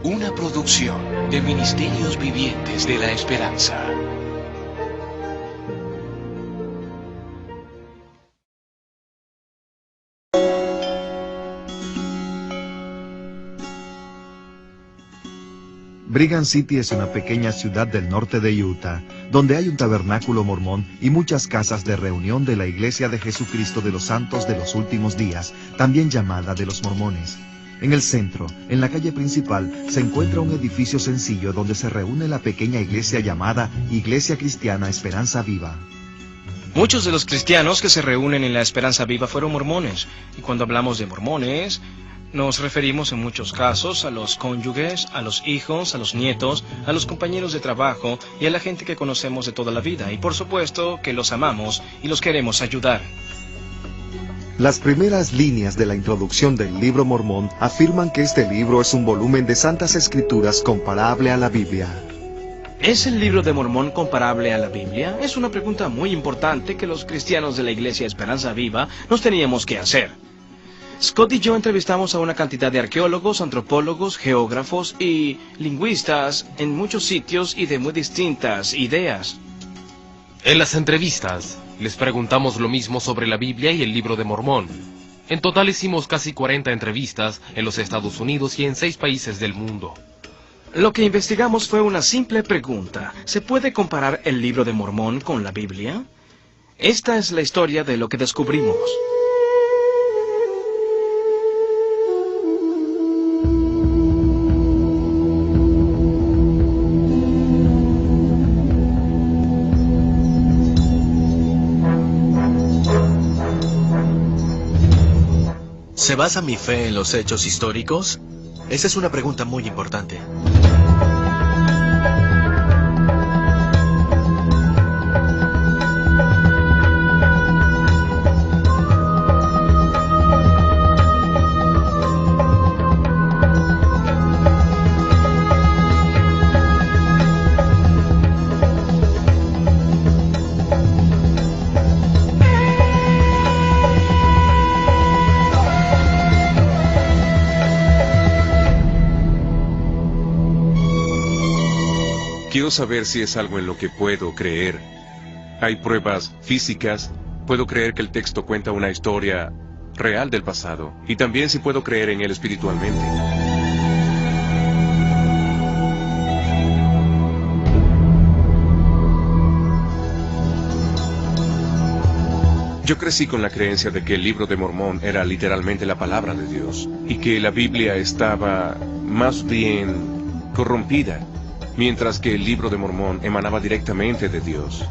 Una producción de Ministerios Vivientes de la Esperanza. Brigham City es una pequeña ciudad del norte de Utah, donde hay un tabernáculo mormón y muchas casas de reunión de la Iglesia de Jesucristo de los Santos de los Últimos Días, también llamada de los Mormones. En el centro, en la calle principal, se encuentra un edificio sencillo donde se reúne la pequeña iglesia llamada Iglesia Cristiana Esperanza Viva. Muchos de los cristianos que se reúnen en la Esperanza Viva fueron mormones, y cuando hablamos de mormones, nos referimos en muchos casos a los cónyuges, a los hijos, a los nietos, a los compañeros de trabajo y a la gente que conocemos de toda la vida, y por supuesto que los amamos y los queremos ayudar. Las primeras líneas de la introducción del libro mormón afirman que este libro es un volumen de santas escrituras comparable a la Biblia. ¿Es el libro de Mormón comparable a la Biblia? Es una pregunta muy importante que los cristianos de la Iglesia Esperanza Viva nos teníamos que hacer. Scott y yo entrevistamos a una cantidad de arqueólogos, antropólogos, geógrafos y lingüistas en muchos sitios y de muy distintas ideas. En las entrevistas, les preguntamos lo mismo sobre la Biblia y el libro de Mormón. En total hicimos casi 40 entrevistas en los Estados Unidos y en 6 países del mundo. Lo que investigamos fue una simple pregunta. ¿Se puede comparar el libro de Mormón con la Biblia? Esta es la historia de lo que descubrimos. ¿Se basa mi fe en los hechos históricos? Esa es una pregunta muy importante. Quiero saber si es algo en lo que puedo creer. Hay pruebas físicas. Puedo creer que el texto cuenta una historia real del pasado. Y también si puedo creer en él espiritualmente. Yo crecí con la creencia de que el libro de Mormón era literalmente la palabra de Dios. Y que la Biblia estaba más bien corrompida, mientras que el libro de Mormón emanaba directamente de Dios.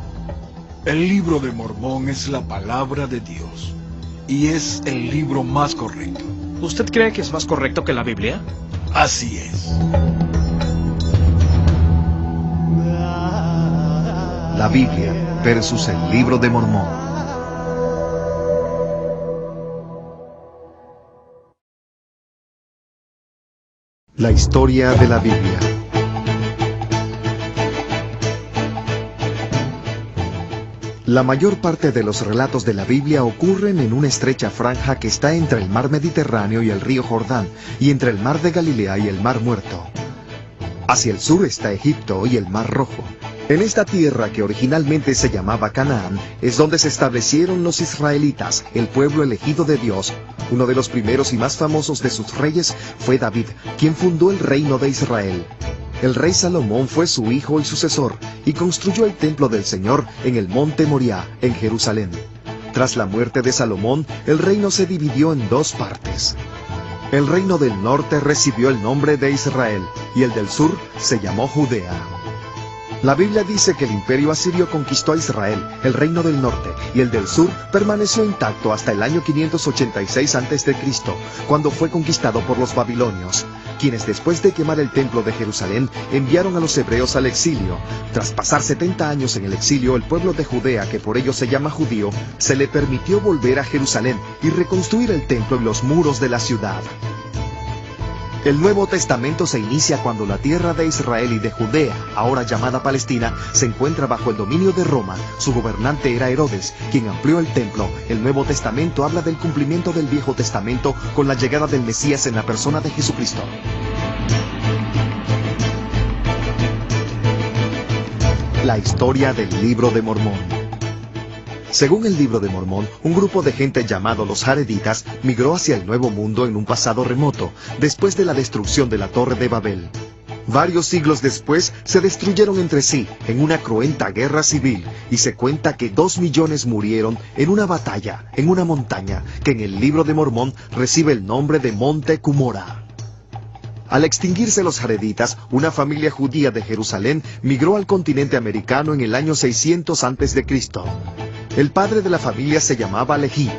El libro de Mormón es la palabra de Dios, y es el libro más correcto. ¿Usted cree que es más correcto que la Biblia? Así es. La Biblia versus el libro de Mormón. La historia de la Biblia. La mayor parte de los relatos de la Biblia ocurren en una estrecha franja que está entre el mar Mediterráneo y el río Jordán, y entre el mar de Galilea y el mar Muerto. Hacia el sur está Egipto y el mar Rojo. En esta tierra que originalmente se llamaba Canaán, es donde se establecieron los israelitas, el pueblo elegido de Dios. Uno de los primeros y más famosos de sus reyes fue David, quien fundó el reino de Israel. El rey Salomón fue su hijo y sucesor, y construyó el templo del Señor en el monte Moriah, en Jerusalén. Tras la muerte de Salomón, el reino se dividió en 2 partes. El reino del norte recibió el nombre de Israel, y el del sur se llamó Judea. La Biblia dice que el imperio asirio conquistó a Israel, el reino del norte, y el del sur permaneció intacto hasta el año 586 a.C., cuando fue conquistado por los babilonios, quienes después de quemar el templo de Jerusalén enviaron a los hebreos al exilio. Tras pasar 70 años en el exilio, el pueblo de Judea, que por ello se llama judío, se le permitió volver a Jerusalén y reconstruir el templo y los muros de la ciudad. El Nuevo Testamento se inicia cuando la tierra de Israel y de Judea, ahora llamada Palestina, se encuentra bajo el dominio de Roma. Su gobernante era Herodes, quien amplió el templo. El Nuevo Testamento habla del cumplimiento del Viejo Testamento con la llegada del Mesías en la persona de Jesucristo. la historia del Libro de Mormón. Según el Libro de Mormón, un grupo de gente llamado los Jareditas migró hacia el Nuevo Mundo en un pasado remoto, después de la destrucción de la Torre de Babel. Varios siglos después, se destruyeron entre sí en una cruenta guerra civil, y se cuenta que 2 millones murieron en una batalla en una montaña que en el Libro de Mormón recibe el nombre de Monte Cumorah. Al extinguirse los Jareditas, una familia judía de Jerusalén migró al continente americano en el año 600 a.C. El padre de la familia se llamaba Lehi.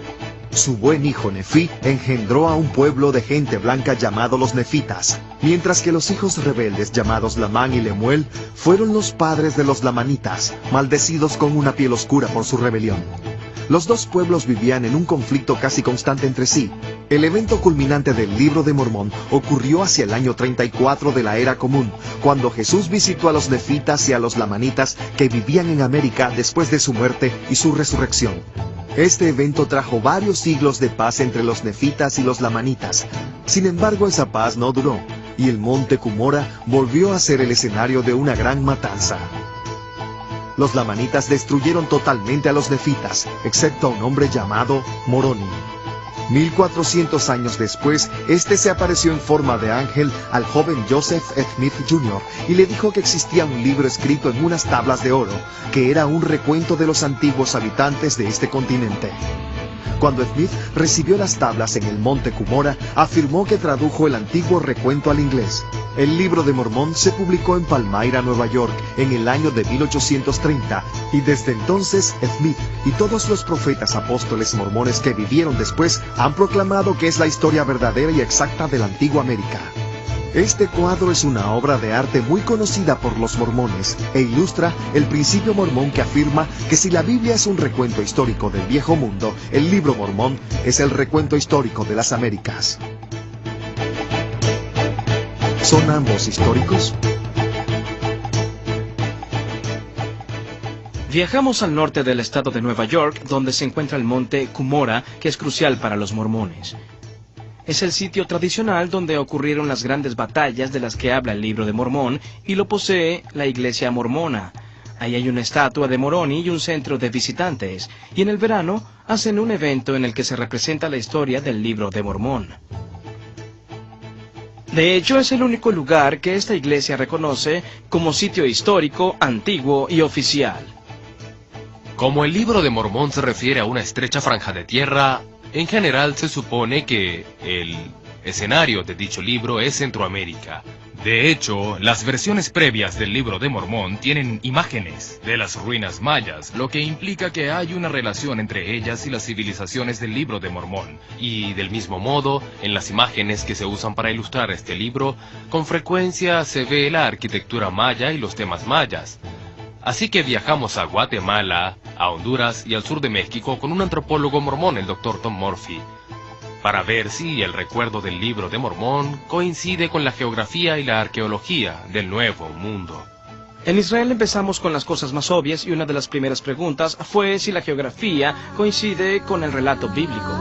Su buen hijo Nefí engendró a un pueblo de gente blanca llamado los Nefitas, mientras que los hijos rebeldes llamados Lamán y Lemuel fueron los padres de los Lamanitas, maldecidos con una piel oscura por su rebelión. Los dos pueblos vivían en un conflicto casi constante entre sí. El evento culminante del Libro de Mormón ocurrió hacia el año 34 de la Era Común, cuando Jesús visitó a los Nefitas y a los Lamanitas que vivían en América después de su muerte y su resurrección. Este evento trajo varios siglos de paz entre los Nefitas y los Lamanitas. Sin embargo, esa paz no duró, y el monte Cumorah volvió a ser el escenario de una gran matanza. Los Lamanitas destruyeron totalmente a los Nefitas, excepto a un hombre llamado Moroni. 1400 años después, este se apareció en forma de ángel al joven Joseph Smith Jr. y le dijo que existía un libro escrito en unas tablas de oro, que era un recuento de los antiguos habitantes de este continente. Cuando Smith recibió las tablas en el monte Cumorah, afirmó que tradujo el antiguo recuento al inglés. El Libro de Mormón se publicó en Palmyra, Nueva York, en el año de 1830, y desde entonces Smith y todos los profetas apóstoles mormones que vivieron después han proclamado que es la historia verdadera y exacta de la antigua América. Este cuadro es una obra de arte muy conocida por los mormones e ilustra el principio mormón que afirma que si la Biblia es un recuento histórico del Viejo Mundo, el Libro Mormón es el recuento histórico de las Américas. ¿Son ambos históricos? Viajamos al norte del estado de Nueva York, donde se encuentra el monte Cumorah, que es crucial para los mormones. Es el sitio tradicional donde ocurrieron las grandes batallas de las que habla el Libro de Mormón, y lo posee la iglesia mormona. Ahí hay una estatua de Moroni y un centro de visitantes, y en el verano hacen un evento en el que se representa la historia del Libro de Mormón. De hecho, es el único lugar que esta iglesia reconoce como sitio histórico, antiguo y oficial. Como el Libro de Mormón se refiere a una estrecha franja de tierra, en general se supone que el escenario de dicho libro es Centroamérica. De hecho, las versiones previas del Libro de Mormón tienen imágenes de las ruinas mayas, lo que implica que hay una relación entre ellas y las civilizaciones del Libro de Mormón. Y del mismo modo, en las imágenes que se usan para ilustrar este libro, con frecuencia se ve la arquitectura maya y los temas mayas. Así que viajamos a Guatemala, a Honduras y al sur de México con un antropólogo mormón, el Dr. Tom Murphy, para ver si el recuerdo del Libro de Mormón coincide con la geografía y la arqueología del Nuevo Mundo. En Israel empezamos con las cosas más obvias, y una de las primeras preguntas fue si la geografía coincide con el relato bíblico.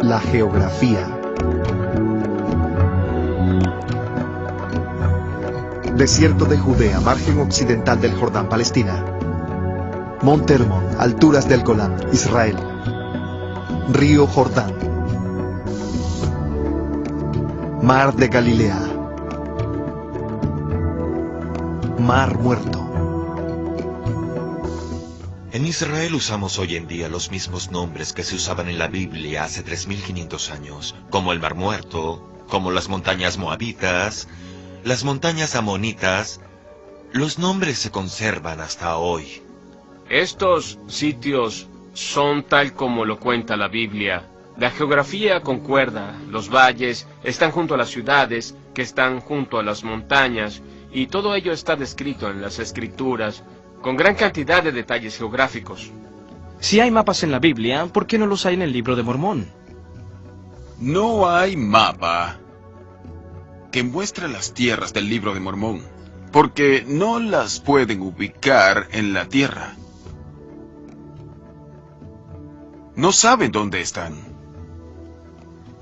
La geografía. Desierto de Judea, margen occidental del Jordán, Palestina. Monte Hermón, alturas del Golán, Israel. Río Jordán. Mar de Galilea. Mar Muerto. En Israel usamos hoy en día los mismos nombres que se usaban en la Biblia hace 3500 años, como el Mar Muerto, como las montañas moabitas, las montañas amonitas. Los nombres se conservan hasta hoy. Estos sitios son tal como lo cuenta la Biblia. La geografía concuerda, los valles están junto a las ciudades, que están junto a las montañas, y todo ello está descrito en las Escrituras, con gran cantidad de detalles geográficos. Si hay mapas en la Biblia, ¿por qué no los hay en el Libro de Mormón? No hay mapa que muestre las tierras del Libro de Mormón, porque no las pueden ubicar en la tierra. No saben dónde están.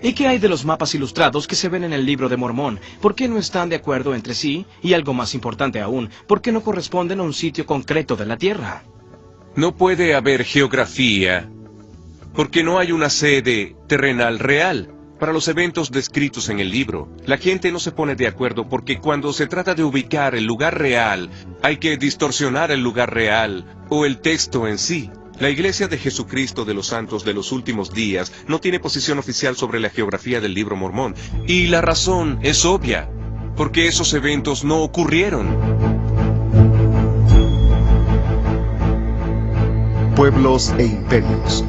¿Y qué hay de los mapas ilustrados que se ven en el Libro de Mormón? ¿Por qué no están de acuerdo entre sí? Y algo más importante aún, ¿por qué no corresponden a un sitio concreto de la Tierra? No puede haber geografía porque no hay una sede terrenal real para los eventos descritos en el libro. La gente no se pone de acuerdo porque cuando se trata de ubicar el lugar real, hay que distorsionar el lugar real o el texto en sí. La Iglesia de Jesucristo de los Santos de los Últimos Días no tiene posición oficial sobre la geografía del Libro Mormón. Y la razón es obvia, porque esos eventos no ocurrieron. Pueblos e imperios.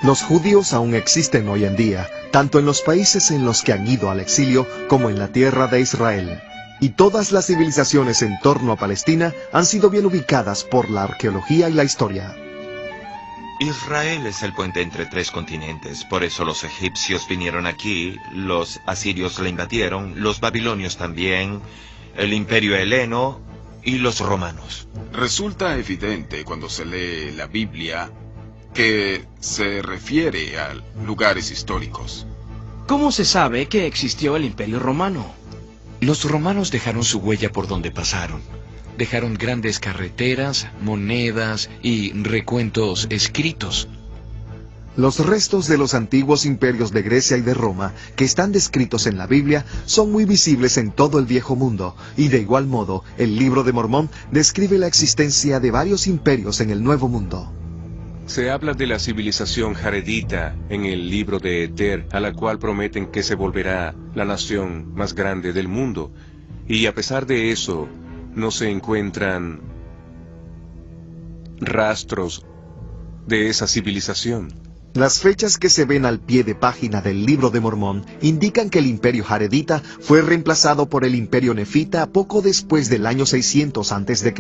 Los judíos aún existen hoy en día, tanto en los países en los que han ido al exilio como en la tierra de Israel. Y todas las civilizaciones en torno a Palestina han sido bien ubicadas por la arqueología y la historia. Israel es el puente entre 3 continentes, por eso los egipcios vinieron aquí, los asirios la invadieron, los babilonios también, el imperio heleno y los romanos. Resulta evidente cuando se lee la Biblia que se refiere a lugares históricos. ¿Cómo se sabe que existió el Imperio Romano? Los romanos dejaron su huella por donde pasaron. Dejaron grandes carreteras, monedas y recuentos escritos. Los restos de los antiguos imperios de Grecia y de Roma, que están descritos en la Biblia, son muy visibles en todo el Viejo Mundo, y de igual modo, el Libro de Mormón describe la existencia de varios imperios en el Nuevo Mundo. Se habla de la civilización jaredita en el libro de Eter, a la cual prometen que se volverá la nación más grande del mundo. Y a pesar de eso, no se encuentran rastros de esa civilización. Las fechas que se ven al pie de página del Libro de Mormón indican que el imperio jaredita fue reemplazado por el imperio nefita poco después del año 600 a.C.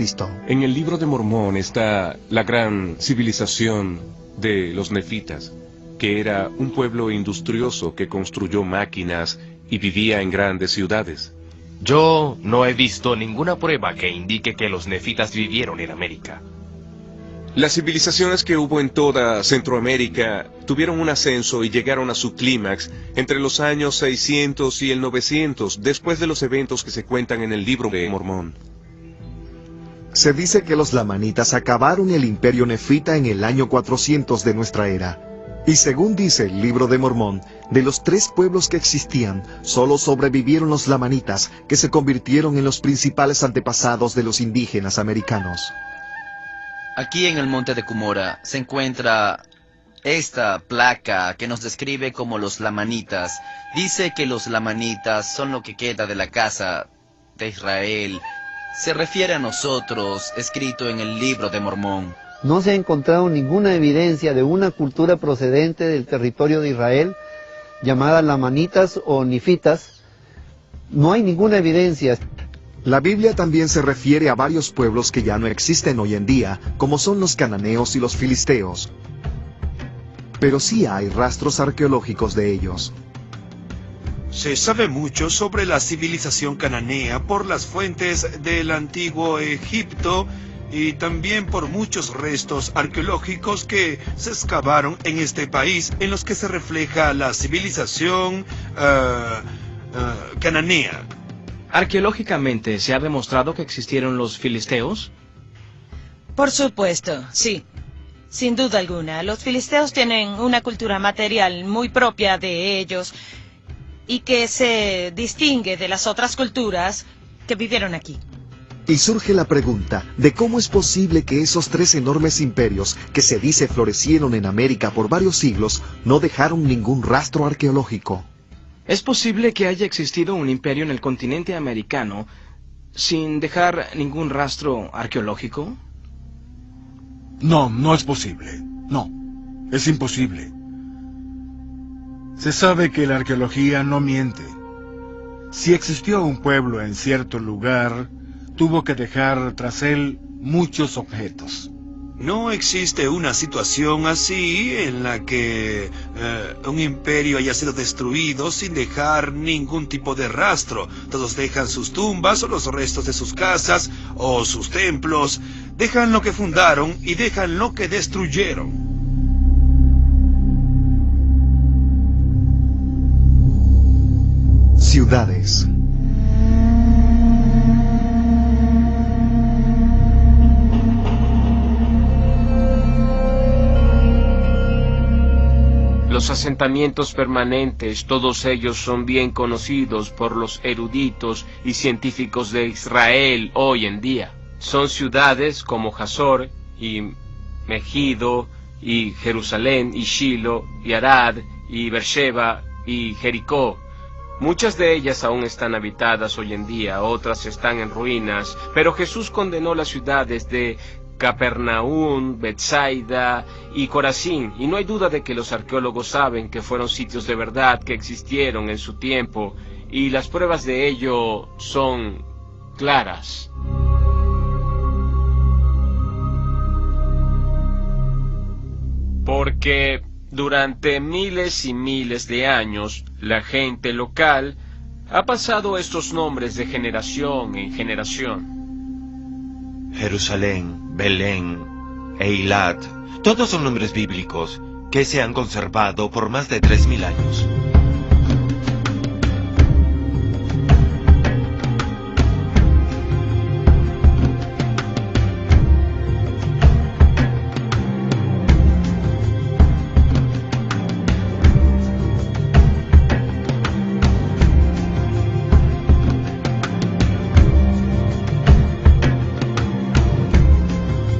En el Libro de Mormón está la gran civilización de los nefitas, que era un pueblo industrioso que construyó máquinas y vivía en grandes ciudades. Yo no he visto ninguna prueba que indique que los nefitas vivieron en América. Las civilizaciones que hubo en toda Centroamérica tuvieron un ascenso y llegaron a su clímax entre los años 600 y el 900, después de los eventos que se cuentan en el Libro de Mormón. Se dice que los lamanitas acabaron el imperio nefita en el año 400 de nuestra era. Y según dice el Libro de Mormón, de los 3 pueblos que existían, solo sobrevivieron los lamanitas, que se convirtieron en los principales antepasados de los indígenas americanos. Aquí en el monte de Cumorah se encuentra esta placa que nos describe como los lamanitas. Dice que los lamanitas son lo que queda de la casa de Israel. Se refiere a nosotros, escrito en el Libro de Mormón. No se ha encontrado ninguna evidencia de una cultura procedente del territorio de Israel, llamada lamanitas o nifitas. No hay ninguna evidencia. La Biblia también se refiere a varios pueblos que ya no existen hoy en día, como son los cananeos y los filisteos. Pero sí hay rastros arqueológicos de ellos. Se sabe mucho sobre la civilización cananea por las fuentes del antiguo Egipto y también por muchos restos arqueológicos que se excavaron en este país en los que se refleja la civilización cananea. ¿Arqueológicamente se ha demostrado que existieron los filisteos? Por supuesto, sí. Sin duda alguna, los filisteos tienen una cultura material muy propia de ellos y que se distingue de las otras culturas que vivieron aquí. Y surge la pregunta de cómo es posible que esos 3 enormes imperios que se dice florecieron en América por varios siglos no dejaron ningún rastro arqueológico. ¿Es posible que haya existido un imperio en el continente americano sin dejar ningún rastro arqueológico? No, no es posible. No, es imposible. Se sabe que la arqueología no miente. Si existió un pueblo en cierto lugar, tuvo que dejar tras él muchos objetos. No existe una situación así en la que un imperio haya sido destruido sin dejar ningún tipo de rastro. Todos dejan sus tumbas o los restos de sus casas o sus templos. Dejan lo que fundaron y dejan lo que destruyeron. Ciudades. Los asentamientos permanentes, todos ellos son bien conocidos por los eruditos y científicos de Israel hoy en día. Son ciudades como Hazor y Megido y Jerusalén y Shilo y Arad y Beersheba y Jericó. Muchas de ellas aún están habitadas hoy en día, otras están en ruinas, pero Jesús condenó las ciudades de Capernaum, Betsaida y Corazín, y no hay duda de que los arqueólogos saben que fueron sitios de verdad que existieron en su tiempo, y las pruebas de ello son claras. Porque durante miles y miles de años, la gente local ha pasado estos nombres de generación en generación. Jerusalén, Belén, Eilat, todos son nombres bíblicos que se han conservado por más de 3000 años.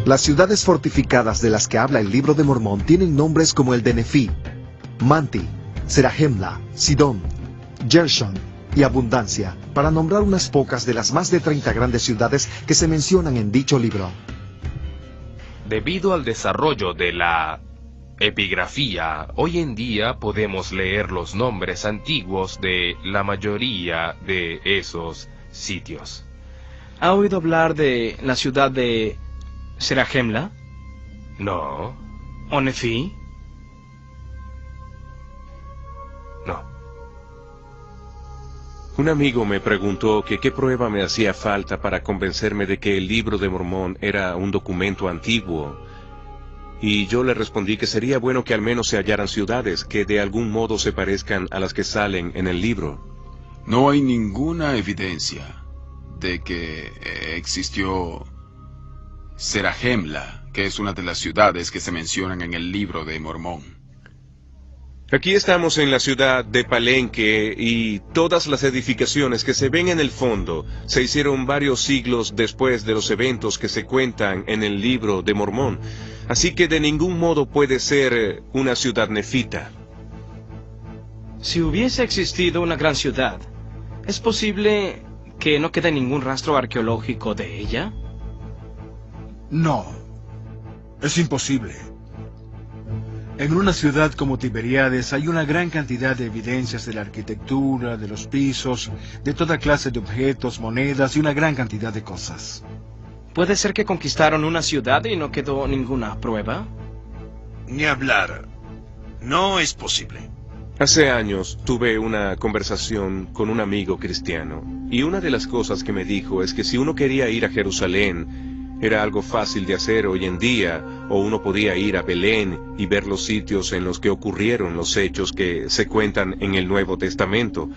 Las ciudades fortificadas de las que habla el Libro de Mormón tienen nombres como el de Nefí, Manti, Serahemla, Sidón, Gershon y Abundancia, para nombrar unas pocas de las más de 30 grandes ciudades que se mencionan en dicho libro. Debido al desarrollo de la epigrafía, hoy en día podemos leer los nombres antiguos de la mayoría de esos sitios. ¿Ha oído hablar de la ciudad de Serahemla? No. ¿O Nefí? No. Un amigo me preguntó que qué prueba me hacía falta para convencerme de que el Libro de Mormón era un documento antiguo. Y yo le respondí que sería bueno que al menos se hallaran ciudades que de algún modo se parezcan a las que salen en el libro. No hay ninguna evidencia de que existió Serahemla, que es una de las ciudades que se mencionan en el Libro de Mormón. Aquí estamos en la ciudad de Palenque y todas las edificaciones que se ven en el fondo se hicieron varios siglos después de los eventos que se cuentan en el Libro de Mormón. Así que de ningún modo puede ser una ciudad nefita. Si hubiese existido una gran ciudad, ¿es posible que no quede ningún rastro arqueológico de ella? No, es imposible. En una ciudad como Tiberíades hay una gran cantidad de evidencias de la arquitectura, de los pisos, de toda clase de objetos, monedas y una gran cantidad de cosas. ¿Puede ser que conquistaron una ciudad y no quedó ninguna prueba? Ni hablar. No es posible. Hace años tuve una conversación con un amigo cristiano, y una de las cosas que me dijo es que si uno quería ir a Jerusalén, era algo fácil de hacer hoy en día, o uno podía ir a Belén y ver los sitios en los que ocurrieron los hechos que se cuentan en el Nuevo Testamento.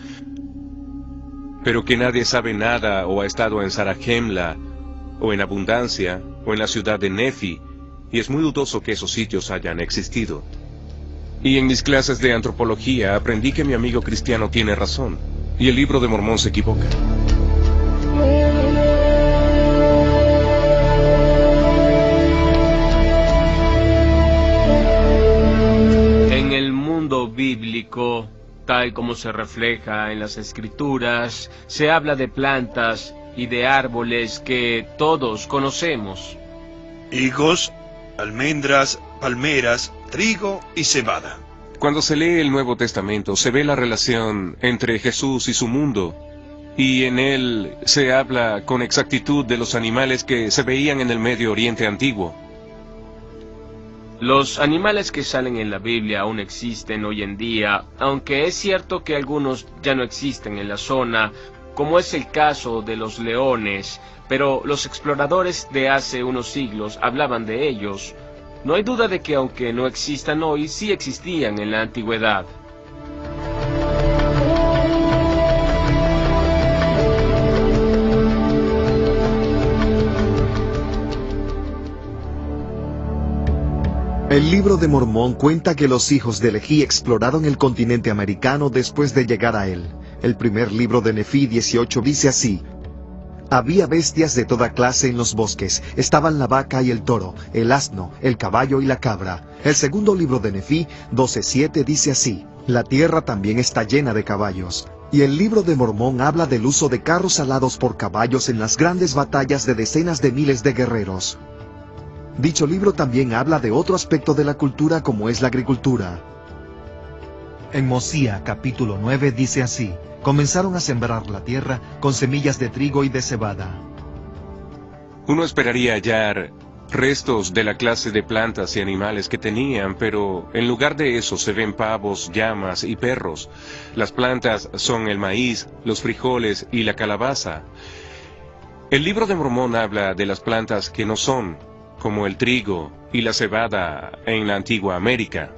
Pero que nadie sabe nada o ha estado en Serahemla, o en Abundancia, o en la ciudad de Nefi, y es muy dudoso que esos sitios hayan existido. Y en mis clases de antropología aprendí que mi amigo cristiano tiene razón, y el Libro de Mormón se equivoca. En el mundo bíblico, tal como se refleja en las Escrituras, se habla de plantas y de árboles que todos conocemos. Higos, almendras, palmeras, trigo y cebada. Cuando se lee el Nuevo Testamento, se ve la relación entre Jesús y su mundo, y en él se habla con exactitud de los animales que se veían en el Medio Oriente antiguo. Los animales que salen en la Biblia aún existen hoy en día, aunque es cierto que algunos ya no existen en la zona como es el caso de los leones, pero los exploradores de hace unos siglos hablaban de ellos. No hay duda de que aunque no existan hoy, sí existían en la antigüedad. El libro de Mormón cuenta que los hijos de Leví exploraron el continente americano después de llegar a él. El primer libro de Nefí 18 dice así: había bestias de toda clase en los bosques, estaban la vaca y el toro, el asno, el caballo y la cabra. El segundo libro de Nefí 12:7 dice así: la tierra también está llena de caballos. Y el libro de Mormón habla del uso de carros alados por caballos en las grandes batallas de decenas de miles de guerreros. Dicho libro también habla de otro aspecto de la cultura como es la agricultura. En Mosía capítulo 9 dice así: comenzaron a sembrar la tierra con semillas de trigo y de cebada. Uno esperaría hallar restos de la clase de plantas y animales que tenían, pero en lugar de eso se ven pavos, llamas y perros. Las plantas son el maíz, los frijoles y la calabaza. El libro de Mormón habla de las plantas que no son, como el trigo y la cebada en la antigua América.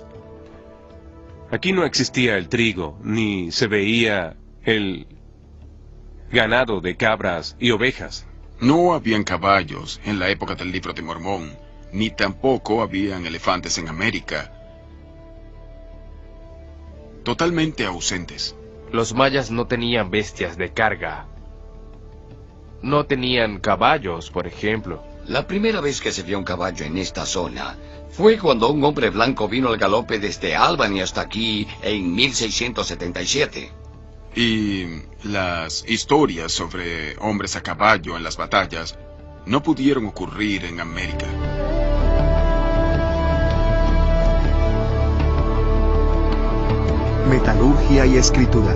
Aquí no existía el trigo, ni se veía el ganado de cabras y ovejas. No habían caballos en la época del libro de Mormón, ni tampoco habían elefantes en América. Totalmente ausentes. Los mayas no tenían bestias de carga. No tenían caballos, por ejemplo. La primera vez que se vio un caballo en esta zona fue cuando un hombre blanco vino al galope desde Albany hasta aquí en 1677. Y las historias sobre hombres a caballo en las batallas no pudieron ocurrir en América. Metalurgia y escritura.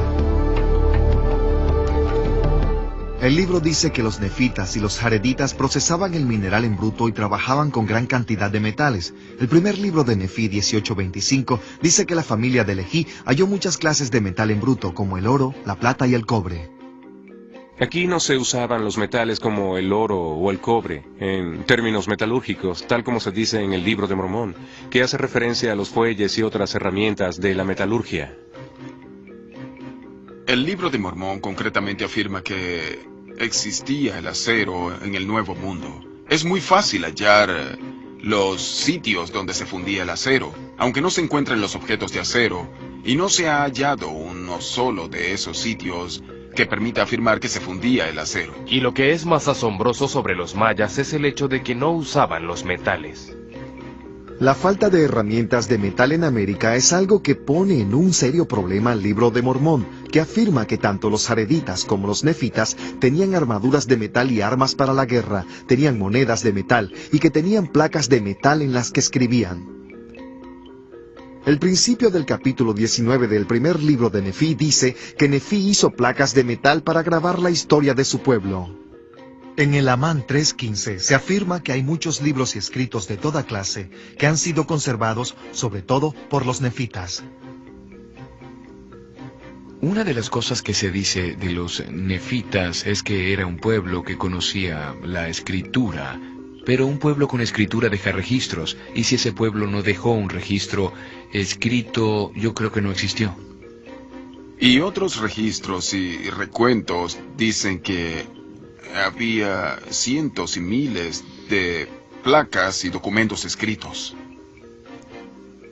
El libro dice que los nefitas y los jareditas procesaban el mineral en bruto y trabajaban con gran cantidad de metales. El primer libro de Nefí 18:25 dice que la familia de Leví halló muchas clases de metal en bruto, como el oro, la plata y el cobre. Aquí no se usaban los metales como el oro o el cobre, en términos metalúrgicos, tal como se dice en el libro de Mormón, que hace referencia a los fuelles y otras herramientas de la metalurgia. El libro de Mormón concretamente afirma que existía el acero en el Nuevo Mundo. Es muy fácil hallar los sitios donde se fundía el acero, aunque no se encuentran los objetos de acero, y no se ha hallado uno solo de esos sitios que permita afirmar que se fundía el acero. Y lo que es más asombroso sobre los mayas es el hecho de que no usaban los metales. La falta de herramientas de metal en América es algo que pone en un serio problema al libro de Mormón, que afirma que tanto los jareditas como los nefitas tenían armaduras de metal y armas para la guerra, tenían monedas de metal y que tenían placas de metal en las que escribían. El principio del capítulo 19 del primer libro de Nefí dice que Nefí hizo placas de metal para grabar la historia de su pueblo. En el Amán 3:15 se afirma que hay muchos libros y escritos de toda clase que han sido conservados, sobre todo por los nefitas. Una de las cosas que se dice de los nefitas es que era un pueblo que conocía la escritura, pero un pueblo con escritura deja registros, y si ese pueblo no dejó un registro escrito, yo creo que no existió. Y otros registros y recuentos dicen que había cientos y miles de placas y documentos escritos.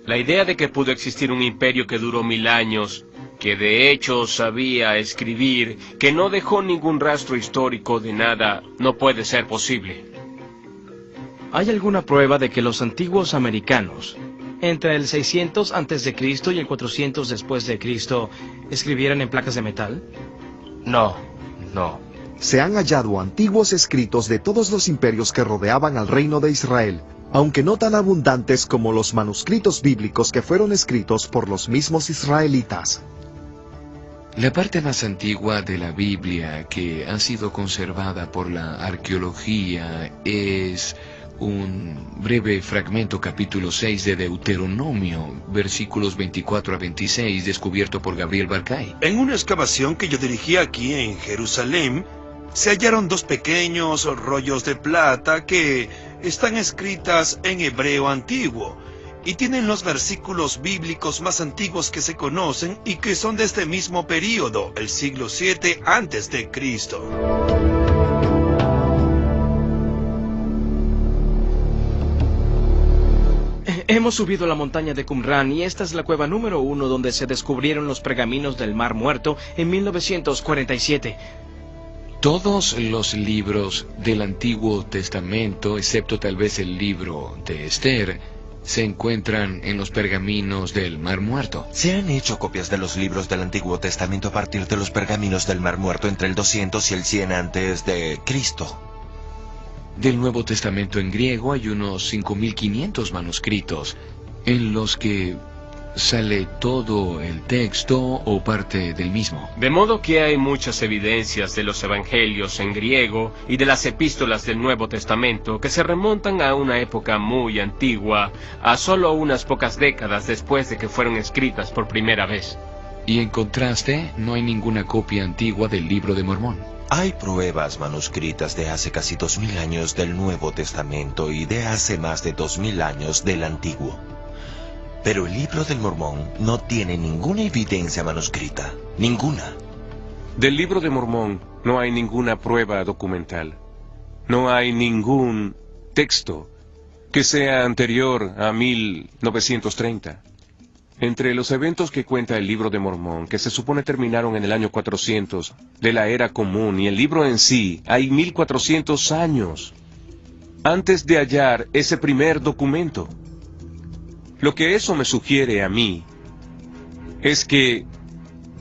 La idea de que pudo existir un imperio que duró 1000 años, que de hecho sabía escribir, que no dejó ningún rastro histórico de nada, no puede ser posible. ¿Hay alguna prueba de que los antiguos americanos, entre el 600 a.C. y el 400 después de Cristo, escribieran en placas de metal? No. Se han hallado antiguos escritos de todos los imperios que rodeaban al reino de Israel, aunque no tan abundantes como los manuscritos bíblicos que fueron escritos por los mismos israelitas. La parte más antigua de la Biblia que ha sido conservada por la arqueología es un breve fragmento, capítulo 6 de Deuteronomio, versículos 24 a 26, descubierto por Gabriel Barkay. En una excavación que yo dirigí aquí en Jerusalén, se hallaron 2 pequeños rollos de plata que están escritas en hebreo antiguo y tienen los versículos bíblicos más antiguos que se conocen y que son de este mismo período, el siglo VII antes de Cristo. Hemos subido la montaña de Qumran y esta es la cueva número 1 donde se descubrieron los pergaminos del Mar Muerto en 1947. Todos los libros del Antiguo Testamento, excepto tal vez el libro de Esther, se encuentran en los pergaminos del Mar Muerto. Se han hecho copias de los libros del Antiguo Testamento a partir de los pergaminos del Mar Muerto entre el 200 y el 100 antes de Cristo. Del Nuevo Testamento en griego hay unos 5.500 manuscritos en los que sale todo el texto o parte del mismo. De modo que hay muchas evidencias de los evangelios en griego y de las epístolas del Nuevo Testamento que se remontan a una época muy antigua, a solo unas pocas décadas después de que fueron escritas por primera vez. Y en contraste, no hay ninguna copia antigua del Libro de Mormón. Hay pruebas manuscritas de hace casi 2000 años del Nuevo Testamento y de hace más de 2000 años del Antiguo. Pero el Libro del Mormón no tiene ninguna evidencia manuscrita. Ninguna. Del Libro de Mormón no hay ninguna prueba documental. No hay ningún texto que sea anterior a 1930. Entre los eventos que cuenta el Libro de Mormón, que se supone terminaron en el año 400 de la Era Común, y el libro en sí, hay 1400 años antes de hallar ese primer documento. Lo que eso me sugiere a mí es que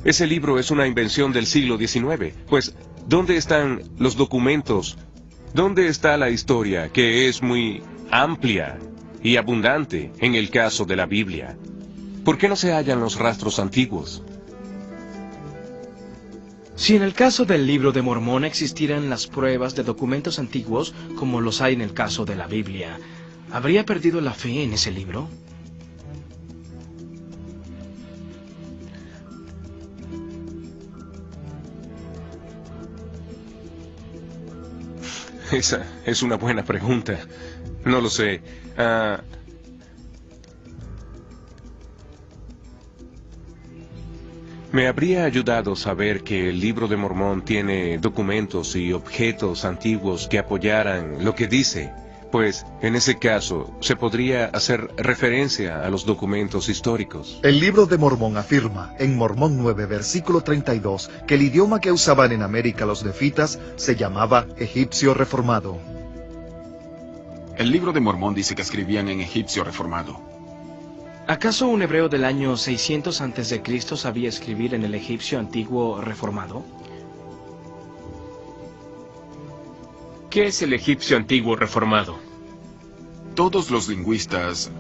ese libro es una invención del siglo XIX. Pues, ¿dónde están los documentos? ¿Dónde está la historia, que es muy amplia y abundante en el caso de la Biblia? ¿Por qué no se hallan los rastros antiguos? Si en el caso del Libro de Mormón existieran las pruebas de documentos antiguos como los hay en el caso de la Biblia, ¿habría perdido la fe en ese libro? Esa es una buena pregunta. No lo sé. Me habría ayudado saber que el Libro de Mormón tiene documentos y objetos antiguos que apoyaran lo que dice, pues en ese caso se podría hacer referencia a los documentos históricos. El Libro de Mormón afirma, en Mormón 9, versículo 32, que el idioma que usaban en América los nefitas se llamaba egipcio reformado. El Libro de Mormón dice que escribían en egipcio reformado. ¿Acaso un hebreo del año 600 a.C. sabía escribir en el egipcio antiguo reformado? ¿Qué es el egipcio antiguo reformado? Todos los lingüistas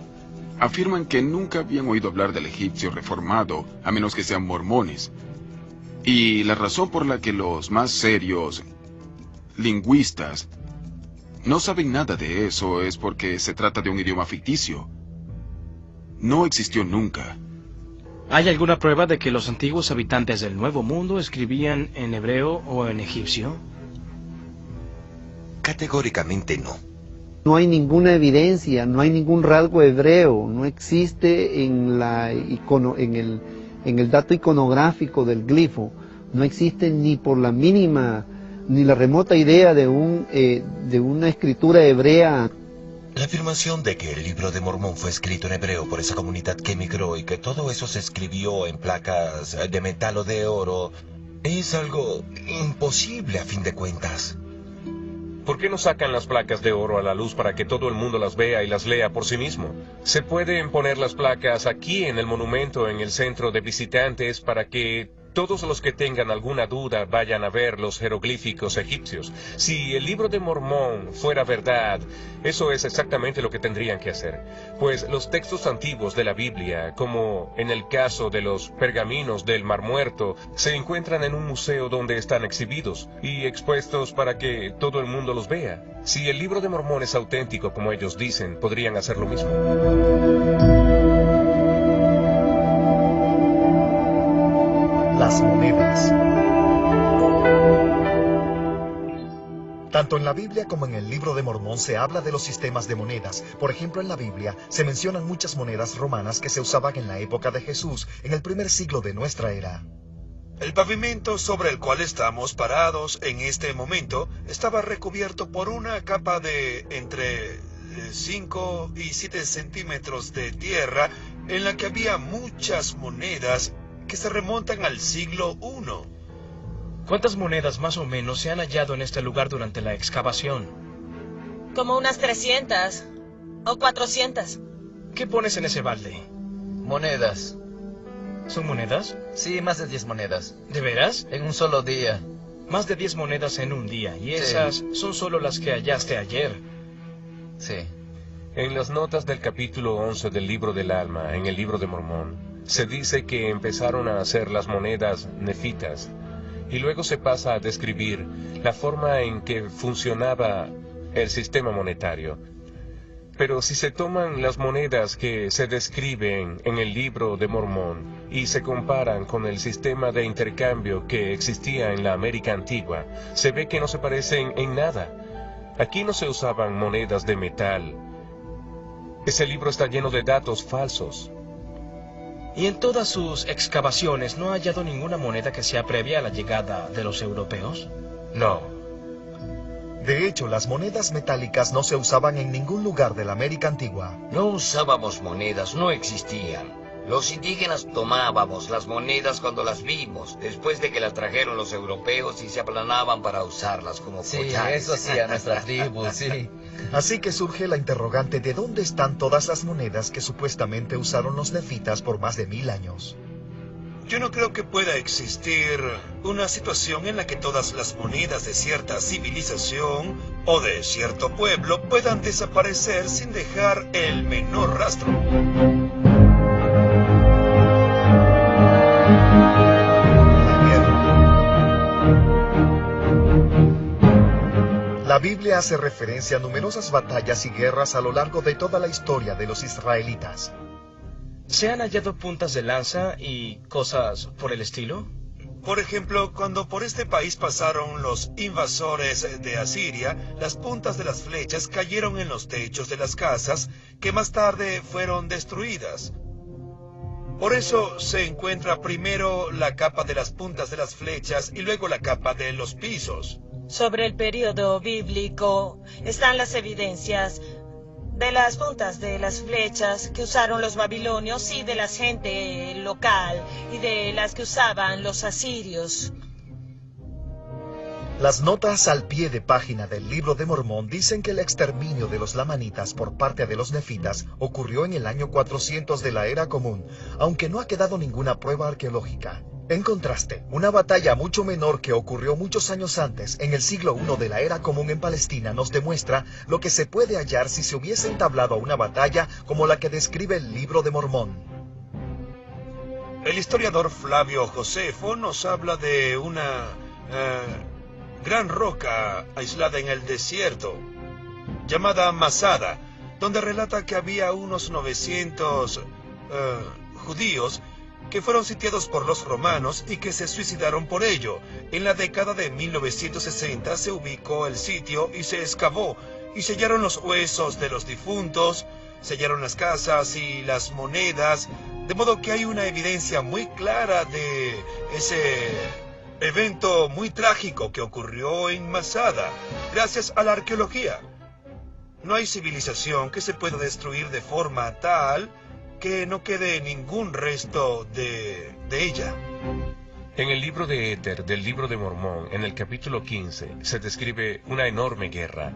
afirman que nunca habían oído hablar del egipcio reformado, a menos que sean mormones. Y la razón por la que los más serios lingüistas no saben nada de eso es porque se trata de un idioma ficticio. No existió nunca. ¿Hay alguna prueba de que los antiguos habitantes del Nuevo Mundo escribían en hebreo o en egipcio? Categóricamente no. No hay ninguna evidencia, no hay ningún rasgo hebreo, no existe en el dato iconográfico del glifo, no existe ni por la mínima, ni la remota idea de una escritura hebrea. La afirmación de que el Libro de Mormón fue escrito en hebreo por esa comunidad que emigró y que todo eso se escribió en placas de metal o de oro es algo imposible a fin de cuentas. ¿Por qué no sacan las placas de oro a la luz para que todo el mundo las vea y las lea por sí mismo? Se pueden poner las placas aquí en el monumento en el centro de visitantes para que Todos los que tengan alguna duda vayan a ver los jeroglíficos egipcios. Si el libro de Mormón fuera verdad, eso es exactamente lo que tendrían que hacer. Pues los textos antiguos de la Biblia, como en el caso de los pergaminos del Mar Muerto, se encuentran en un museo donde están exhibidos y expuestos para que todo el mundo los vea. Si el libro de Mormón es auténtico como ellos dicen, podrían hacer lo mismo. Las monedas. Tanto en la Biblia como en el libro de Mormón se habla de los sistemas de monedas. Por ejemplo, en la Biblia se mencionan muchas monedas romanas que se usaban en la época de Jesús, en el primer siglo de nuestra era. El pavimento sobre el cual estamos parados en este momento estaba recubierto por una capa de entre 5 y 7 centímetros de tierra en la que había muchas monedas que se remontan al siglo I. ¿Cuántas monedas más o menos se han hallado en este lugar durante la excavación? Como unas 300 o 400. ¿Qué pones en ese balde? Monedas. ¿Son monedas? Sí, más de 10 monedas. ¿De veras? En un solo día. Más de 10 monedas en un día. Y esas son solo las que hallaste ayer. Sí. En las notas del capítulo 11 del libro del alma, en el libro de Mormón, se dice que empezaron a hacer las monedas nefitas, y luego se pasa a describir la forma en que funcionaba el sistema monetario. Pero si se toman las monedas que se describen en el libro de Mormón y se comparan con el sistema de intercambio que existía en la América antigua, se ve que no se parecen en nada. Aquí no se usaban monedas de metal. Ese libro está lleno de datos falsos. ¿Y en todas sus excavaciones no ha hallado ninguna moneda que sea previa a la llegada de los europeos? No. De hecho, las monedas metálicas no se usaban en ningún lugar de la América antigua. No usábamos monedas, no existían. Los indígenas tomábamos las monedas cuando las vimos, después de que las trajeron los europeos y se aplanaban para usarlas como collares. Sí, eso hacía nuestra tribu, sí. Así que surge la interrogante de dónde están todas las monedas que supuestamente usaron los nefitas por más de 1000 años. Yo no creo que pueda existir una situación en la que todas las monedas de cierta civilización o de cierto pueblo puedan desaparecer sin dejar el menor rastro. La Biblia hace referencia a numerosas batallas y guerras a lo largo de toda la historia de los israelitas. ¿Se han hallado puntas de lanza y cosas por el estilo? Por ejemplo, cuando por este país pasaron los invasores de Asiria, las puntas de las flechas cayeron en los techos de las casas, que más tarde fueron destruidas. Por eso se encuentra primero la capa de las puntas de las flechas y luego la capa de los pisos. Sobre el periodo bíblico están las evidencias de las puntas de las flechas que usaron los babilonios y de la gente local y de las que usaban los asirios. Las notas al pie de página del libro de Mormón dicen que el exterminio de los lamanitas por parte de los nefitas ocurrió en el año 400 de la era común, aunque no ha quedado ninguna prueba arqueológica. En contraste, una batalla mucho menor que ocurrió muchos años antes, en el siglo I de la era común en Palestina, nos demuestra lo que se puede hallar si se hubiese entablado una batalla como la que describe el libro de Mormón. El historiador Flavio Josefo nos habla de una gran roca aislada en el desierto, llamada Masada, donde relata que había unos 900 judíos que fueron sitiados por los romanos y que se suicidaron por ello. En la década de 1960 se ubicó el sitio y se excavó, y se hallaron los huesos de los difuntos, se hallaron las casas y las monedas, de modo que hay una evidencia muy clara de ese evento muy trágico que ocurrió en Masada, gracias a la arqueología. No hay civilización que se pueda destruir de forma tal que no quede ningún resto de ella. En el libro de Éter del libro de Mormón, en el capítulo 15, se describe una enorme guerra,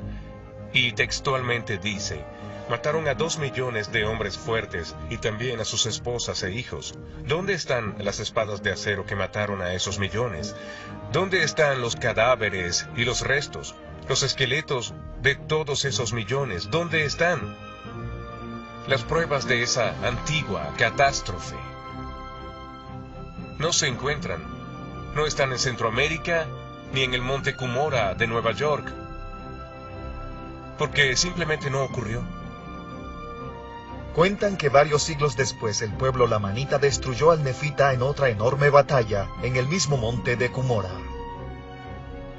y textualmente dice: Mataron a 2 millones de hombres fuertes y también a sus esposas e hijos. ¿Dónde están las espadas de acero que mataron a esos millones? ¿Dónde están los cadáveres y los restos, los esqueletos de todos esos millones? ¿Dónde están las pruebas de esa antigua catástrofe? No se encuentran. No están en Centroamérica ni en el monte Cumorah de Nueva York, porque simplemente no ocurrió. Cuentan que varios siglos después el pueblo lamanita destruyó al nefita en otra enorme batalla en el mismo monte de Cumorah.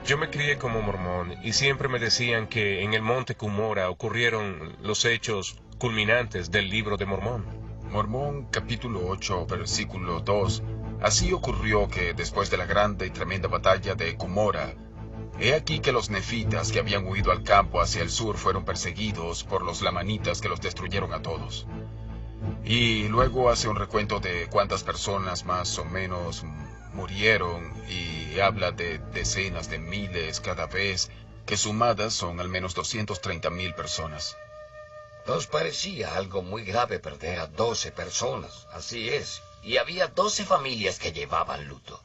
Yo me crié como mormón y siempre me decían que en el monte Cumorah ocurrieron los hechos culminantes del libro de Mormón. Mormón capítulo 8 versículo 2. Así ocurrió que después de la grande y tremenda batalla de Cumorah, he aquí que los nefitas que habían huido al campo hacia el sur fueron perseguidos por los lamanitas que los destruyeron a todos. Y luego hace un recuento de cuántas personas más o menos murieron y habla de decenas de miles cada vez, que sumadas son al menos 230,000 personas. Nos parecía algo muy grave perder a 12 personas, así es, y había 12 familias que llevaban luto.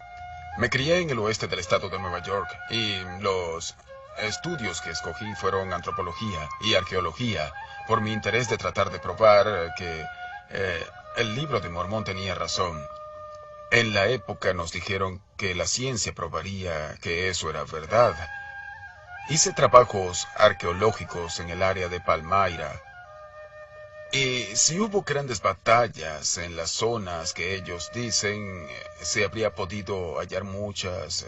Me crié en el oeste del estado de Nueva York y los estudios que escogí fueron antropología y arqueología por mi interés de tratar de probar que el libro de Mormón tenía razón. En la época nos dijeron que la ciencia probaría que eso era verdad. Hice trabajos arqueológicos en el área de Palmyra. Y si hubo grandes batallas en las zonas que ellos dicen, se habría podido hallar muchas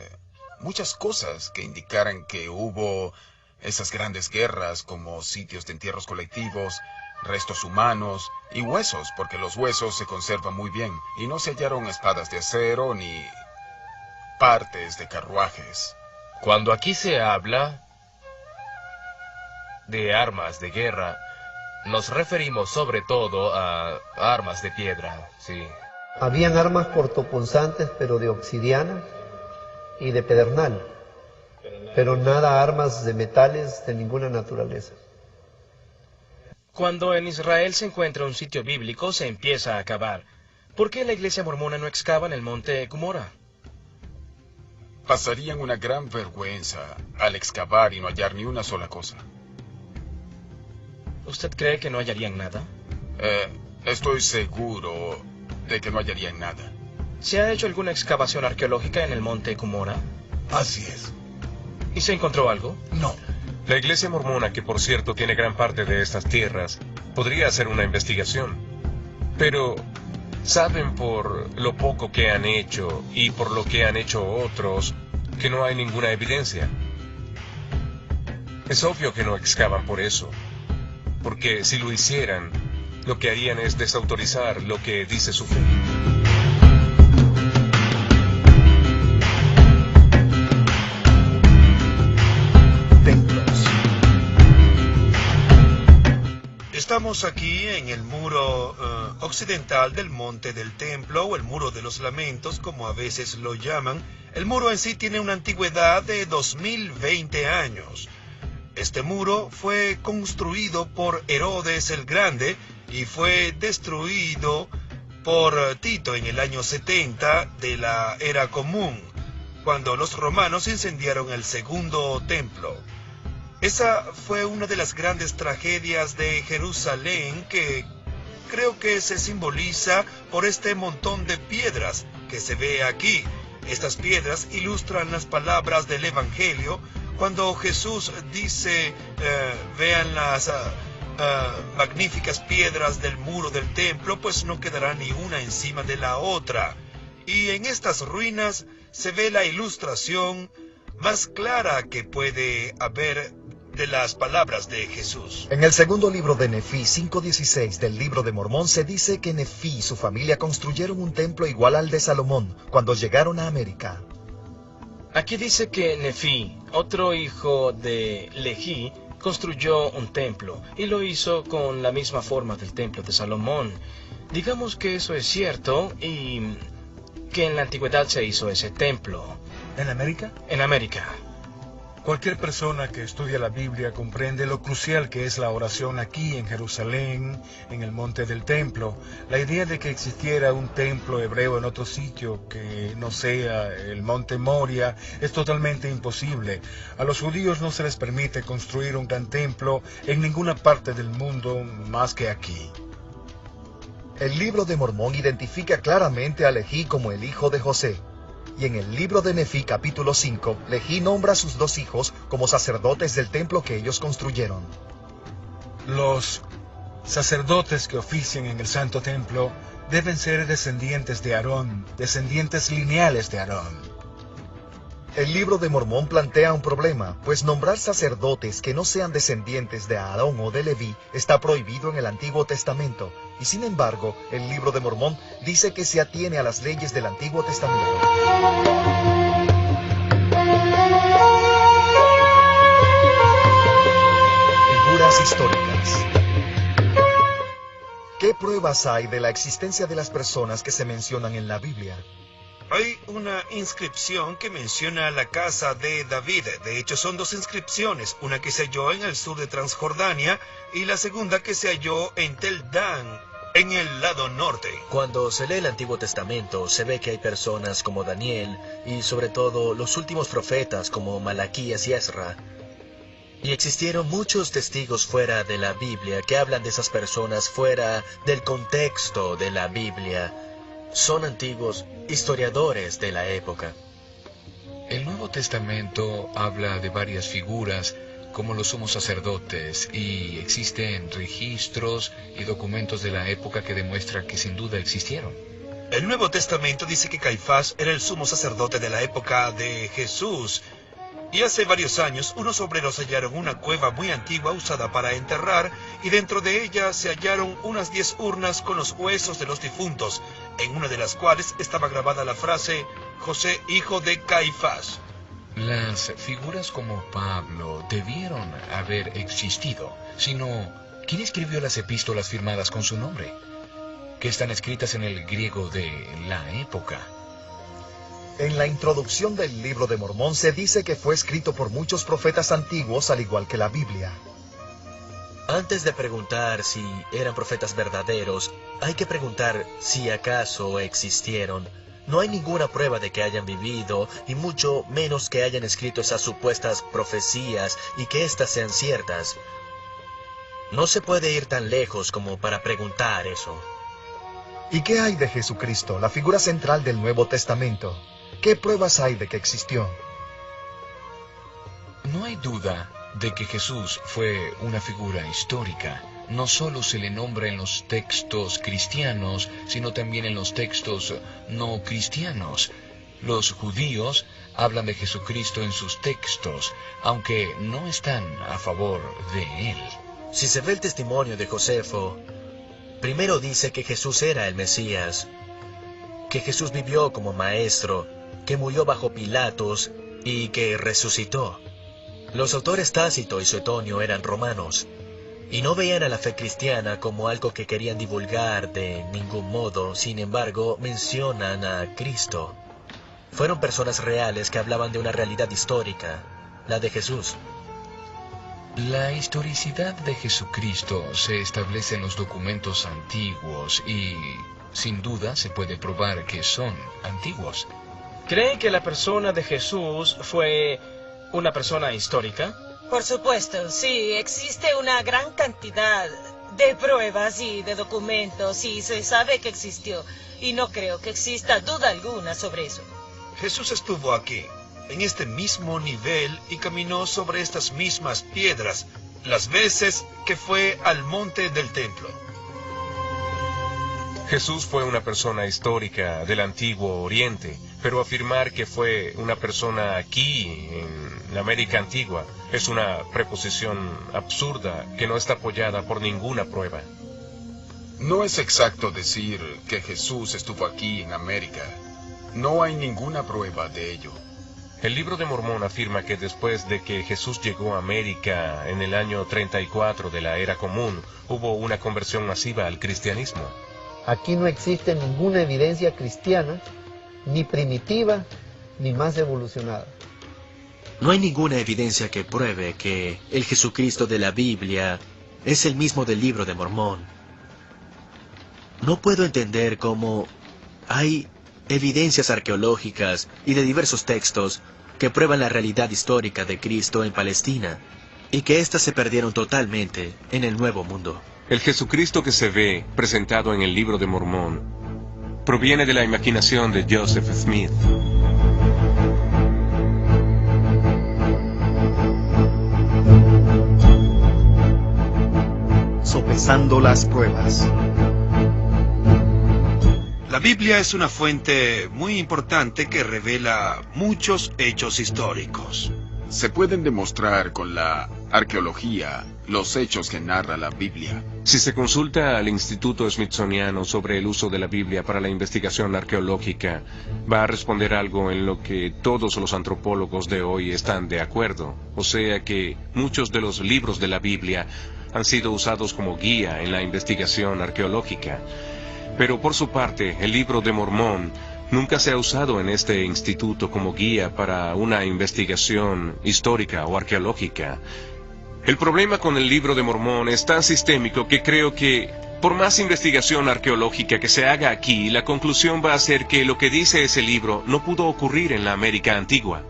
cosas que indicaran que hubo esas grandes guerras, como sitios de entierros colectivos, restos humanos y huesos, porque los huesos se conservan muy bien, y no se hallaron espadas de acero ni partes de carruajes. Cuando aquí se habla de armas de guerra, nos referimos sobre todo a armas de piedra, sí. Habían armas cortopunzantes, pero de obsidiana y de pedernal, pero nada armas de metales de ninguna naturaleza. Cuando en Israel se encuentra un sitio bíblico, se empieza a cavar. ¿Por qué la iglesia mormona no excava en el monte Cumorah? Pasarían una gran vergüenza al excavar y no hallar ni una sola cosa. ¿Usted cree que no hallarían nada? Estoy seguro de que no hallarían nada. ¿Se ha hecho alguna excavación arqueológica en el monte Cumorah? Así es. ¿Y se encontró algo? No. La iglesia mormona, que por cierto tiene gran parte de estas tierras, podría hacer una investigación. Pero saben por lo poco que han hecho y por lo que han hecho otros que no hay ninguna evidencia. Es obvio que no excavan por eso. Porque si lo hicieran, lo que harían es desautorizar lo que dice su fe. Templos. Estamos aquí en el muro occidental del Monte del Templo, o el Muro de los Lamentos, como a veces lo llaman. El muro en sí tiene una antigüedad de 2020 años. Este muro fue construido por Herodes el Grande y fue destruido por Tito en el año 70 de la Era Común, cuando los romanos incendiaron el segundo templo. Esa fue una de las grandes tragedias de Jerusalén, que creo que se simboliza por este montón de piedras que se ve aquí. Estas piedras ilustran las palabras del Evangelio, cuando Jesús dice, vean las magníficas piedras del muro del templo, pues no quedará ni una encima de la otra. Y en estas ruinas se ve la ilustración más clara que puede haber de las palabras de Jesús. En el segundo libro de Nefí 5:16 del libro de Mormón se dice que Nefí y su familia construyeron un templo igual al de Salomón cuando llegaron a América. Aquí dice que Nefí, otro hijo de Lehi, construyó un templo y lo hizo con la misma forma del templo de Salomón. Digamos que eso es cierto y que en la antigüedad se hizo ese templo. ¿En América? En América. Cualquier persona que estudia la Biblia comprende lo crucial que es la oración aquí en Jerusalén, en el monte del templo. La idea de que existiera un templo hebreo en otro sitio que no sea el monte Moria es totalmente imposible. A los judíos no se les permite construir un gran templo en ninguna parte del mundo más que aquí. El libro de Mormón identifica claramente a Leví como el hijo de José. Y en el libro de Nefí capítulo 5, Leví nombra a sus 2 hijos como sacerdotes del templo que ellos construyeron. Los sacerdotes que ofician en el Santo Templo deben ser descendientes de Aarón, descendientes lineales de Aarón. El libro de Mormón plantea un problema, pues nombrar sacerdotes que no sean descendientes de Aarón o de Leví está prohibido en el Antiguo Testamento, y sin embargo, el libro de Mormón dice que se atiene a las leyes del Antiguo Testamento. Figuras históricas. ¿Qué pruebas hay de la existencia de las personas que se mencionan en la Biblia? Hay una inscripción que menciona la casa de David. De hecho, son 2 inscripciones, una que se halló en el sur de Transjordania y la segunda que se halló en Tel Dan, en el lado norte. Cuando se lee el Antiguo Testamento, se ve que hay personas como Daniel y sobre todo los últimos profetas como Malaquías y Ezra. Y existieron muchos testigos fuera de la Biblia que hablan de esas personas fuera del contexto de la Biblia. Son antiguos historiadores de la época. El Nuevo Testamento habla de varias figuras como los sumos sacerdotes y existen registros y documentos de la época que demuestran que sin duda existieron. El Nuevo Testamento dice que Caifás era el sumo sacerdote de la época de Jesús. Y hace varios años, unos obreros hallaron una cueva muy antigua usada para enterrar, y dentro de ella se hallaron unas 10 urnas con los huesos de los difuntos, en una de las cuales estaba grabada la frase, José, hijo de Caifás. Las figuras como Pablo debieron haber existido, sino, ¿quién escribió las epístolas firmadas con su nombre? Que están escritas en el griego de la época. En la introducción del libro de Mormón se dice que fue escrito por muchos profetas antiguos al igual que la Biblia. Antes de preguntar si eran profetas verdaderos, hay que preguntar si acaso existieron. No hay ninguna prueba de que hayan vivido, y mucho menos que hayan escrito esas supuestas profecías y que éstas sean ciertas. No se puede ir tan lejos como para preguntar eso. ¿Y qué hay de Jesucristo, la figura central del Nuevo Testamento? ¿Qué pruebas hay de que existió? No hay duda de que Jesús fue una figura histórica. No solo se le nombra en los textos cristianos, sino también en los textos no cristianos. Los judíos hablan de Jesucristo en sus textos, aunque no están a favor de él. Si se ve el testimonio de Josefo, primero dice que Jesús era el Mesías, que Jesús vivió como maestro, que murió bajo Pilatos y que resucitó. Los autores Tácito y Suetonio eran romanos, y no veían a la fe cristiana como algo que querían divulgar de ningún modo. Sin embargo, mencionan a Cristo. Fueron personas reales que hablaban de una realidad histórica, la de Jesús. La historicidad de Jesucristo se establece en los documentos antiguos y, sin duda, se puede probar que son antiguos. ¿Creen que la persona de Jesús fue una persona histórica? Por supuesto, sí. Existe una gran cantidad de pruebas y de documentos y se sabe que existió. Y no creo que exista duda alguna sobre eso. Jesús estuvo aquí, en este mismo nivel, y caminó sobre estas mismas piedras, las veces que fue al monte del templo. Jesús fue una persona histórica del Antiguo Oriente, pero afirmar que fue una persona aquí, en la América Antigua, es una preposición absurda que no está apoyada por ninguna prueba. No es exacto decir que Jesús estuvo aquí en América. No hay ninguna prueba de ello. El libro de Mormón afirma que después de que Jesús llegó a América en el año 34 de la Era Común, hubo una conversión masiva al cristianismo. Aquí no existe ninguna evidencia cristiana, ni primitiva, ni más evolucionada. No hay ninguna evidencia que pruebe que el Jesucristo de la Biblia es el mismo del Libro de Mormón. No puedo entender cómo hay evidencias arqueológicas y de diversos textos que prueban la realidad histórica de Cristo en Palestina, y que éstas se perdieron totalmente en el Nuevo Mundo. El Jesucristo que se ve presentado en el Libro de Mormón proviene de la imaginación de Joseph Smith. Sopesando las pruebas. La Biblia es una fuente muy importante que revela muchos hechos históricos. Se pueden demostrar con la arqueología los hechos que narra la Biblia. Si se consulta al Instituto Smithsoniano sobre el uso de la Biblia para la investigación arqueológica, va a responder algo en lo que todos los antropólogos de hoy están de acuerdo. O sea que muchos de los libros de la Biblia han sido usados como guía en la investigación arqueológica. Pero por su parte, el Libro de Mormón nunca se ha usado en este instituto como guía para una investigación histórica o arqueológica. El problema con el Libro de Mormón es tan sistémico que creo que, por más investigación arqueológica que se haga aquí, la conclusión va a ser que lo que dice ese libro no pudo ocurrir en la América antigua.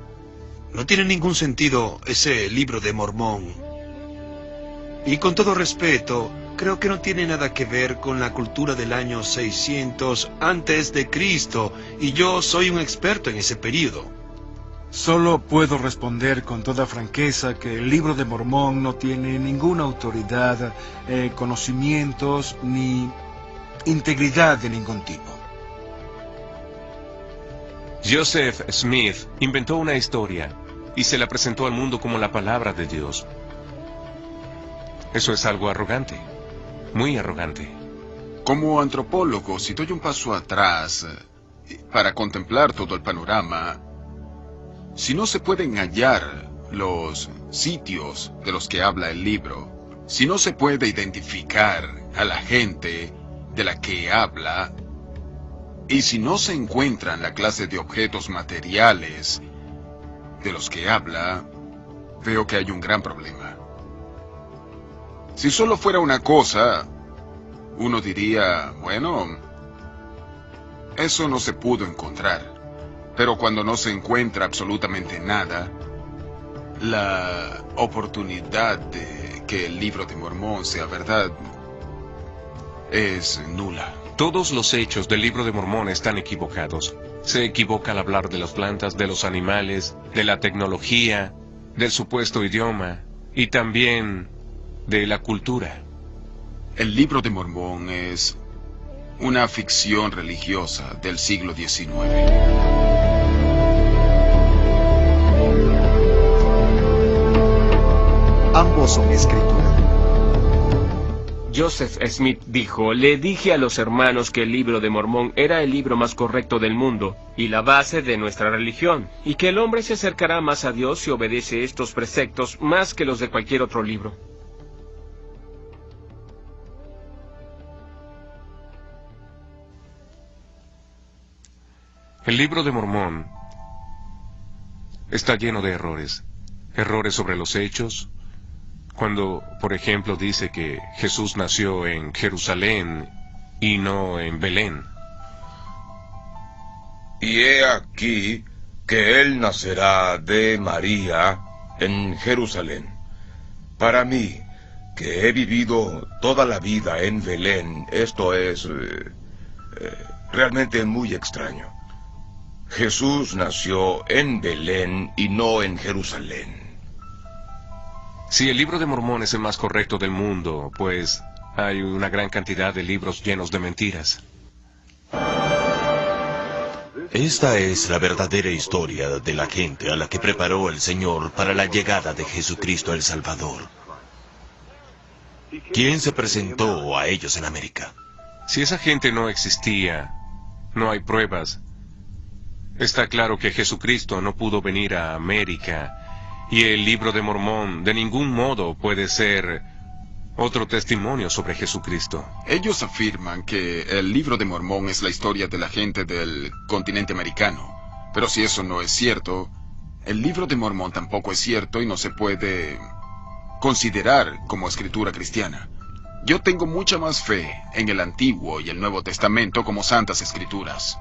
No tiene ningún sentido ese Libro de Mormón. Y con todo respeto, creo que no tiene nada que ver con la cultura del año 600 antes de Cristo, y yo soy un experto en ese período. Solo puedo responder con toda franqueza que el Libro de Mormón no tiene ninguna autoridad, conocimientos ni integridad de ningún tipo. Joseph Smith inventó una historia y se la presentó al mundo como la palabra de Dios. Eso es algo arrogante, muy arrogante. Como antropólogo, si doy un paso atrás para contemplar todo el panorama, si no se pueden hallar los sitios de los que habla el libro, si no se puede identificar a la gente de la que habla, y si no se encuentran la clase de objetos materiales de los que habla, veo que hay un gran problema. Si solo fuera una cosa, uno diría, bueno, eso no se pudo encontrar. Pero cuando no se encuentra absolutamente nada, la oportunidad de que el Libro de Mormón sea verdad es nula. Todos los hechos del Libro de Mormón están equivocados. Se equivoca al hablar de las plantas, de los animales, de la tecnología, del supuesto idioma y también de la cultura. El Libro de Mormón es una ficción religiosa del siglo XIX. Ambos son escritura. Joseph Smith dijo, le dije a los hermanos que el Libro de Mormón era el libro más correcto del mundo y la base de nuestra religión, y que el hombre se acercará más a Dios si obedece estos preceptos más que los de cualquier otro libro. El Libro de Mormón está lleno de errores. Errores sobre los hechos. Cuando, por ejemplo, dice que Jesús nació en Jerusalén y no en Belén. Y he aquí que él nacerá de María en Jerusalén. Para mí, que he vivido toda la vida en Belén, esto es realmente muy extraño. Jesús nació en Belén y no en Jerusalén. Si el Libro de Mormón es el más correcto del mundo, pues hay una gran cantidad de libros llenos de mentiras. Esta es la verdadera historia de la gente a la que preparó el Señor para la llegada de Jesucristo el Salvador. ¿Quién se presentó a ellos en América? Si esa gente no existía, no hay pruebas. Está claro que Jesucristo no pudo venir a América, y el Libro de Mormón de ningún modo puede ser otro testimonio sobre Jesucristo. Ellos afirman que el Libro de Mormón es la historia de la gente del continente americano. Pero si eso no es cierto, el libro de Mormón tampoco es cierto y no se puede considerar como escritura cristiana. Yo tengo mucha más fe en el Antiguo y el Nuevo Testamento como santas escrituras.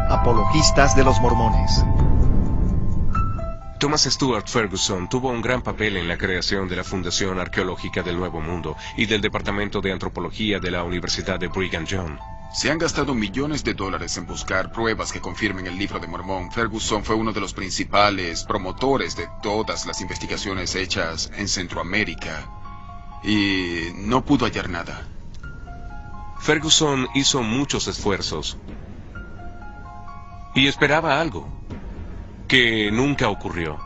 Apologistas de los mormones. Thomas Stuart Ferguson tuvo un gran papel en la creación de la Fundación Arqueológica del Nuevo Mundo y del Departamento de Antropología de la Universidad de Brigham Young. Se han gastado millones de dólares en buscar pruebas que confirmen el libro de Mormón. Ferguson fue uno de los principales promotores de todas las investigaciones hechas en Centroamérica y no pudo hallar nada. Ferguson hizo muchos esfuerzos y esperaba algo que nunca ocurrió.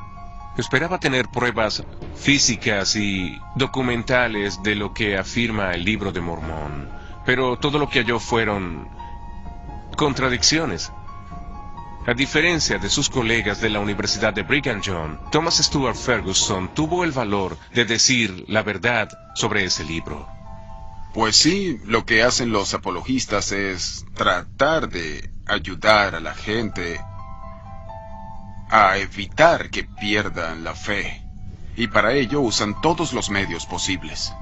Esperaba tener pruebas físicas y documentales de lo que afirma el libro de Mormón, pero todo lo que halló fueron contradicciones. A diferencia de sus colegas de la Universidad de Brigham Young, Thomas Stuart Ferguson tuvo el valor de decir la verdad sobre ese libro. Pues sí, lo que hacen los apologistas es tratar de ayudar a la gente a evitar que pierdan la fe, y para ello usan todos los medios posibles.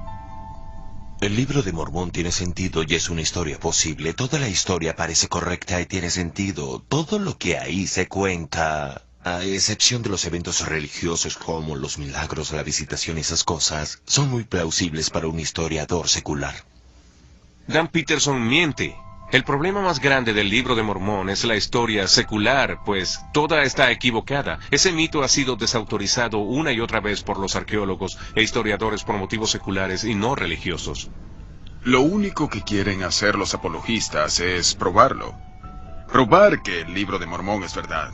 El libro de Mormón tiene sentido y es una historia posible. Toda la historia parece correcta y tiene sentido. Todo lo que ahí se cuenta, a excepción de los eventos religiosos como los milagros, la visitación y esas cosas, son muy plausibles para un historiador secular. Dan Peterson miente. El problema más grande del libro de Mormón es la historia secular, pues toda está equivocada. Ese mito ha sido desautorizado una y otra vez por los arqueólogos e historiadores por motivos seculares y no religiosos. Lo único que quieren hacer los apologistas es probarlo. Probar que el libro de Mormón es verdad.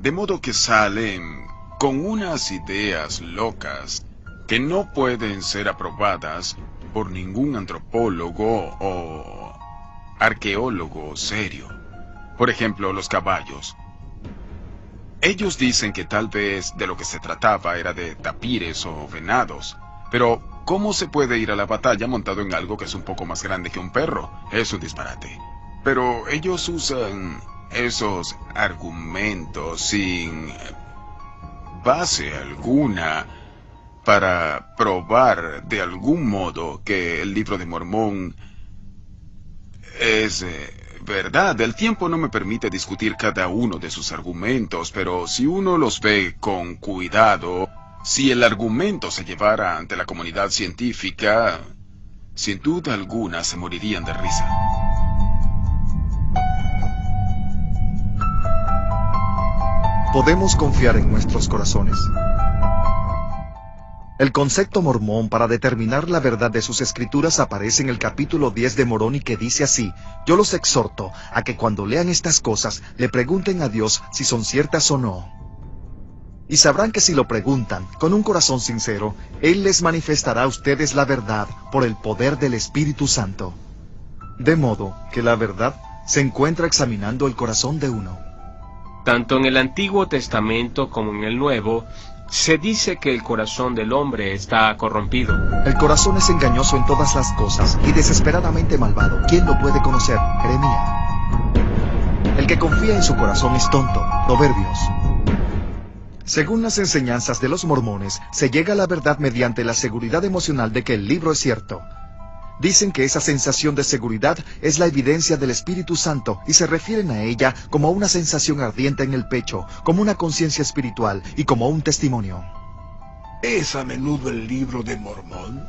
De modo que salen con unas ideas locas que no pueden ser aprobadas por ningún antropólogo o arqueólogo serio. Por ejemplo, los caballos. Ellos dicen que tal vez de lo que se trataba era de tapires o venados. Pero, ¿cómo se puede ir a la batalla montado en algo que es un poco más grande que un perro? Es un disparate. Pero ellos usan esos argumentos sin base alguna para probar de algún modo que el libro de Mormón es verdad. El tiempo no me permite discutir cada uno de sus argumentos, pero si uno los ve con cuidado, si el argumento se llevara ante la comunidad científica, sin duda alguna se morirían de risa. ¿Podemos confiar en nuestros corazones? El concepto mormón para determinar la verdad de sus escrituras aparece en el capítulo 10 de Moroni, que dice así: yo los exhorto a que cuando lean estas cosas le pregunten a Dios si son ciertas o no. Y sabrán que si lo preguntan con un corazón sincero, Él les manifestará a ustedes la verdad por el poder del Espíritu Santo. De modo que la verdad se encuentra examinando el corazón de uno. Tanto en el Antiguo Testamento como en el Nuevo, se dice que el corazón del hombre está corrompido. El corazón es engañoso en todas las cosas y desesperadamente malvado. ¿Quién lo puede conocer? Jeremías. El que confía en su corazón es tonto. Proverbios. Según las enseñanzas de los mormones, se llega a la verdad mediante la seguridad emocional de que el libro es cierto. Dicen que esa sensación de seguridad es la evidencia del Espíritu Santo y se refieren a ella como una sensación ardiente en el pecho, como una conciencia espiritual y como un testimonio. ¿Es a menudo el libro de Mormón?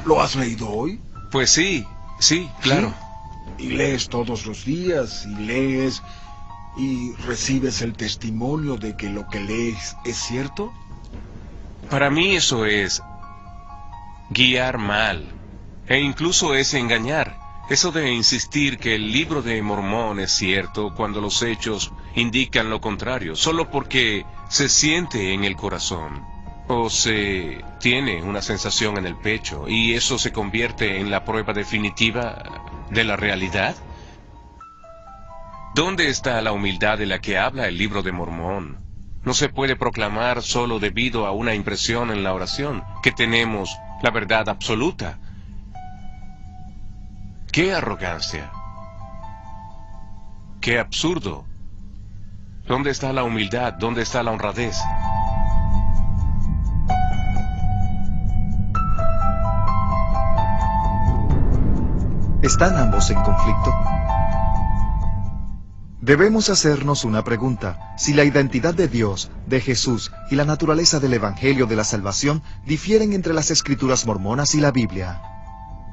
¿Lo has leído hoy? Pues sí, claro. ¿Sí? ¿Y lees todos los días? ¿Y lees y recibes el testimonio de que lo que lees es cierto? Para mí eso es guiar mal, e incluso es engañar. Eso de insistir que el libro de Mormón es cierto cuando los hechos indican lo contrario, solo porque se siente en el corazón, o se tiene una sensación en el pecho, y eso se convierte en la prueba definitiva de la realidad. ¿Dónde está la humildad de la que habla el libro de Mormón? No se puede proclamar solo debido a una impresión en la oración, que tenemos la verdad absoluta. ¡Qué arrogancia! ¡Qué absurdo! ¿Dónde está la humildad? ¿Dónde está la honradez? ¿Están ambos en conflicto? Debemos hacernos una pregunta. Si la identidad de Dios, de Jesús y la naturaleza del Evangelio de la Salvación difieren entre las Escrituras mormonas y la Biblia.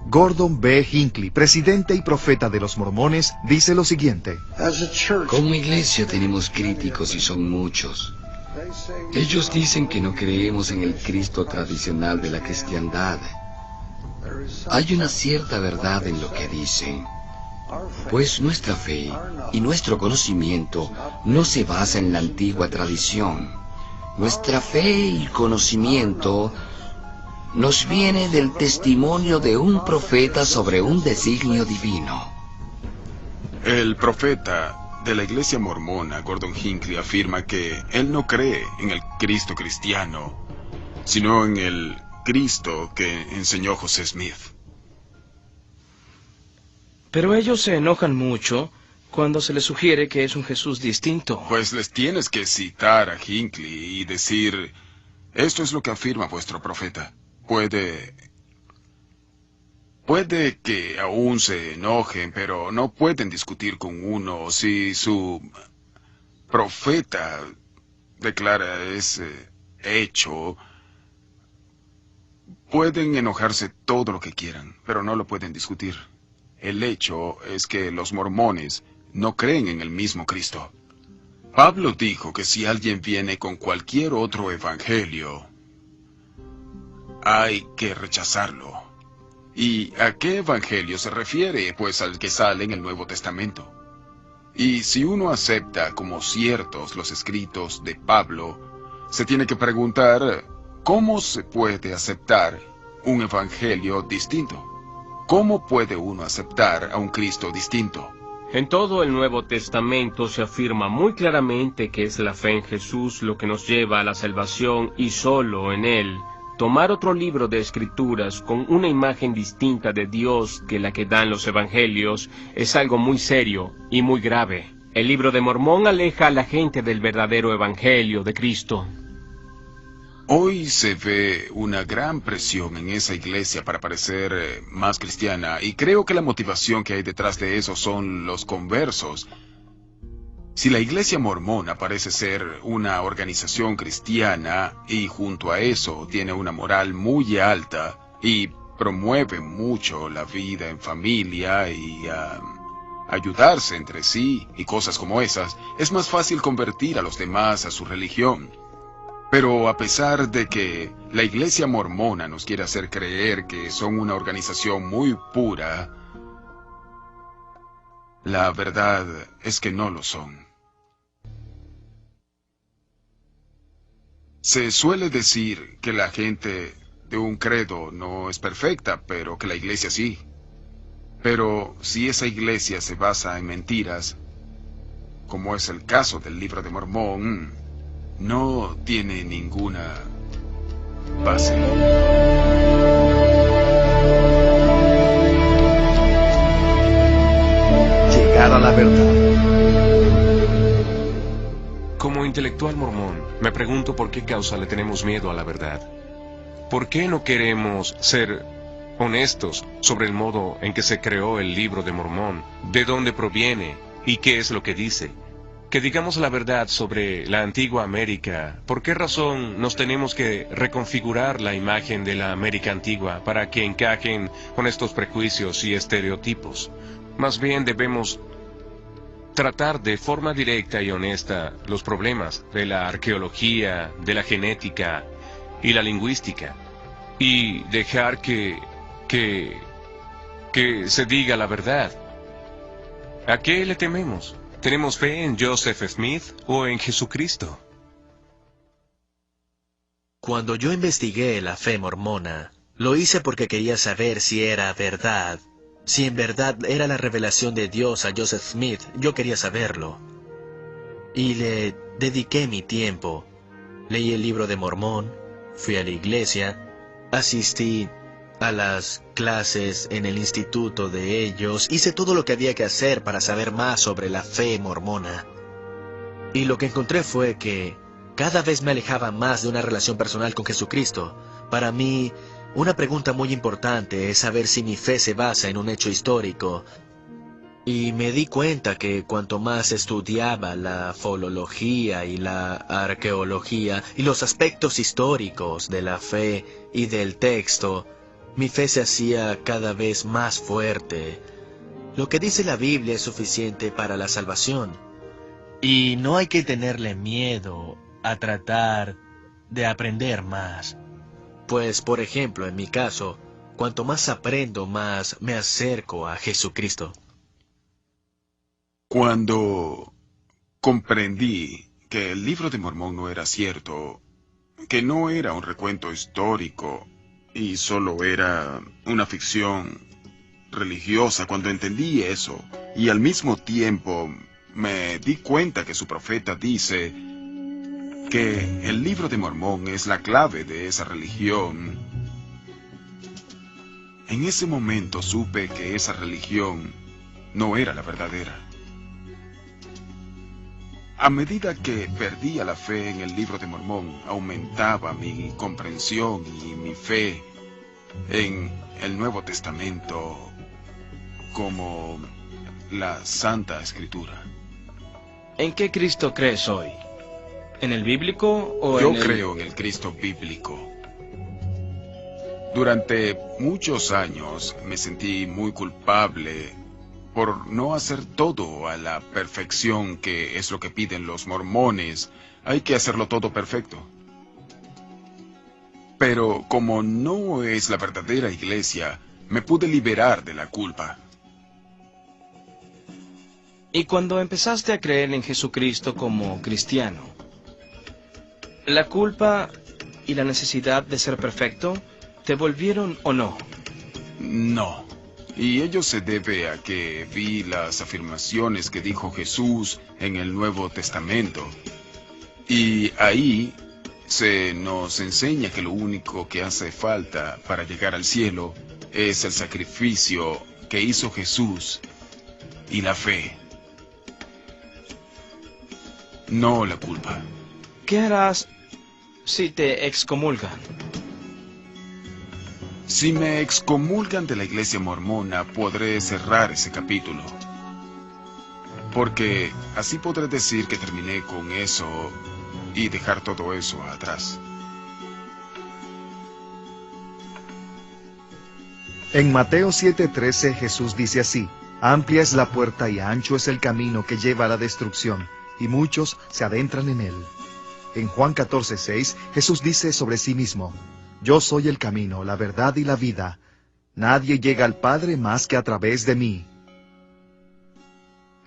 Gordon B. Hinckley, presidente y profeta de los mormones, dice lo siguiente. Como iglesia tenemos críticos y son muchos. Ellos dicen que no creemos en el Cristo tradicional de la cristiandad. Hay una cierta verdad en lo que dicen, pues nuestra fe y nuestro conocimiento no se basa en la antigua tradición. Nuestra fe y conocimiento nos viene del testimonio de un profeta sobre un designio divino. El profeta de la iglesia mormona, Gordon Hinckley, afirma que él no cree en el Cristo cristiano, sino en el Cristo que enseñó José Smith. Pero ellos se enojan mucho cuando se les sugiere que es un Jesús distinto. Pues les tienes que citar a Hinckley y decir, esto es lo que afirma vuestro profeta. Puede que aún se enojen, pero no pueden discutir con uno si su profeta declara ese hecho. Pueden enojarse todo lo que quieran, pero no lo pueden discutir. El hecho es que los mormones no creen en el mismo Cristo. Pablo dijo que si alguien viene con cualquier otro evangelio, hay que rechazarlo. ¿Y a qué evangelio se refiere? Pues al que sale en el Nuevo Testamento. Y si uno acepta como ciertos los escritos de Pablo, se tiene que preguntar, ¿cómo se puede aceptar un evangelio distinto? ¿Cómo puede uno aceptar a un Cristo distinto? En todo el Nuevo Testamento se afirma muy claramente que es la fe en Jesús lo que nos lleva a la salvación y solo en Él. Tomar otro libro de Escrituras con una imagen distinta de Dios que la que dan los Evangelios es algo muy serio y muy grave. El libro de Mormón aleja a la gente del verdadero Evangelio de Cristo. Hoy se ve una gran presión en esa iglesia para parecer más cristiana, y creo que la motivación que hay detrás de eso son los conversos. Si la iglesia mormona parece ser una organización cristiana y junto a eso tiene una moral muy alta y promueve mucho la vida en familia y ayudarse entre sí y cosas como esas, es más fácil convertir a los demás a su religión. Pero a pesar de que la iglesia mormona nos quiere hacer creer que son una organización muy pura, la verdad es que no lo son. Se suele decir que la gente de un credo no es perfecta, pero que la iglesia sí. Pero si esa iglesia se basa en mentiras, como es el caso del Libro de Mormón, no tiene ninguna base. Llegar a la verdad. Como intelectual mormón, me pregunto por qué causa le tenemos miedo a la verdad. ¿Por qué no queremos ser honestos sobre el modo en que se creó el Libro de Mormón, de dónde proviene y qué es lo que dice? Que digamos la verdad sobre la antigua América. ¿Por qué razón nos tenemos que reconfigurar la imagen de la América antigua para que encajen con estos prejuicios y estereotipos? Más bien debemos tratar de forma directa y honesta los problemas de la arqueología, de la genética y la lingüística, y dejar que se diga la verdad. ¿A qué le tememos? ¿Tenemos fe en Joseph Smith o en Jesucristo? Cuando yo investigué la fe mormona, lo hice porque quería saber si era verdad. Si en verdad era la revelación de Dios a Joseph Smith, yo quería saberlo. Y le dediqué mi tiempo. Leí el Libro de Mormón, fui a la iglesia, asistí a las clases en el instituto de ellos, hice todo lo que había que hacer para saber más sobre la fe mormona. Y lo que encontré fue que cada vez me alejaba más de una relación personal con Jesucristo. Para mí, una pregunta muy importante es saber si mi fe se basa en un hecho histórico. Y me di cuenta que cuanto más estudiaba la filología y la arqueología y los aspectos históricos de la fe y del texto, mi fe se hacía cada vez más fuerte. Lo que dice la Biblia es suficiente para la salvación. Y no hay que tenerle miedo a tratar de aprender más. Pues, por ejemplo, en mi caso, cuanto más aprendo, más me acerco a Jesucristo. Cuando comprendí que el libro de Mormón no era cierto, que no era un recuento histórico y solo era una ficción religiosa, cuando entendí eso, y al mismo tiempo me di cuenta que su profeta dice que el libro de Mormón es la clave de esa religión, en ese momento supe que esa religión no era la verdadera. A medida que perdía la fe en el libro de Mormón, aumentaba mi comprensión y mi fe en el Nuevo Testamento como la Santa Escritura. ¿En qué Cristo crees hoy? ¿En el bíblico o Yo en el...? creo en el Cristo bíblico. Durante muchos años me sentí muy culpable por no hacer todo a la perfección, que es lo que piden los mormones. Hay que hacerlo todo perfecto. Pero como no es la verdadera iglesia, me pude liberar de la culpa. Y cuando empezaste a creer en Jesucristo como cristiano, ¿la culpa y la necesidad de ser perfecto te volvieron o no? No. Y ello se debe a que vi las afirmaciones que dijo Jesús en el Nuevo Testamento. Y ahí se nos enseña que lo único que hace falta para llegar al cielo es el sacrificio que hizo Jesús y la fe. No la culpa. ¿Qué harás si te excomulgan? Si me excomulgan de la iglesia mormona, podré cerrar ese capítulo. Porque así podré decir que terminé con eso y dejar todo eso atrás. En Mateo 7:13 Jesús dice así: amplia es la puerta y ancho es el camino que lleva a la destrucción, y muchos se adentran en él. En Juan 14:6 Jesús dice sobre sí mismo: yo soy el camino, la verdad y la vida. Nadie llega al Padre más que a través de mí.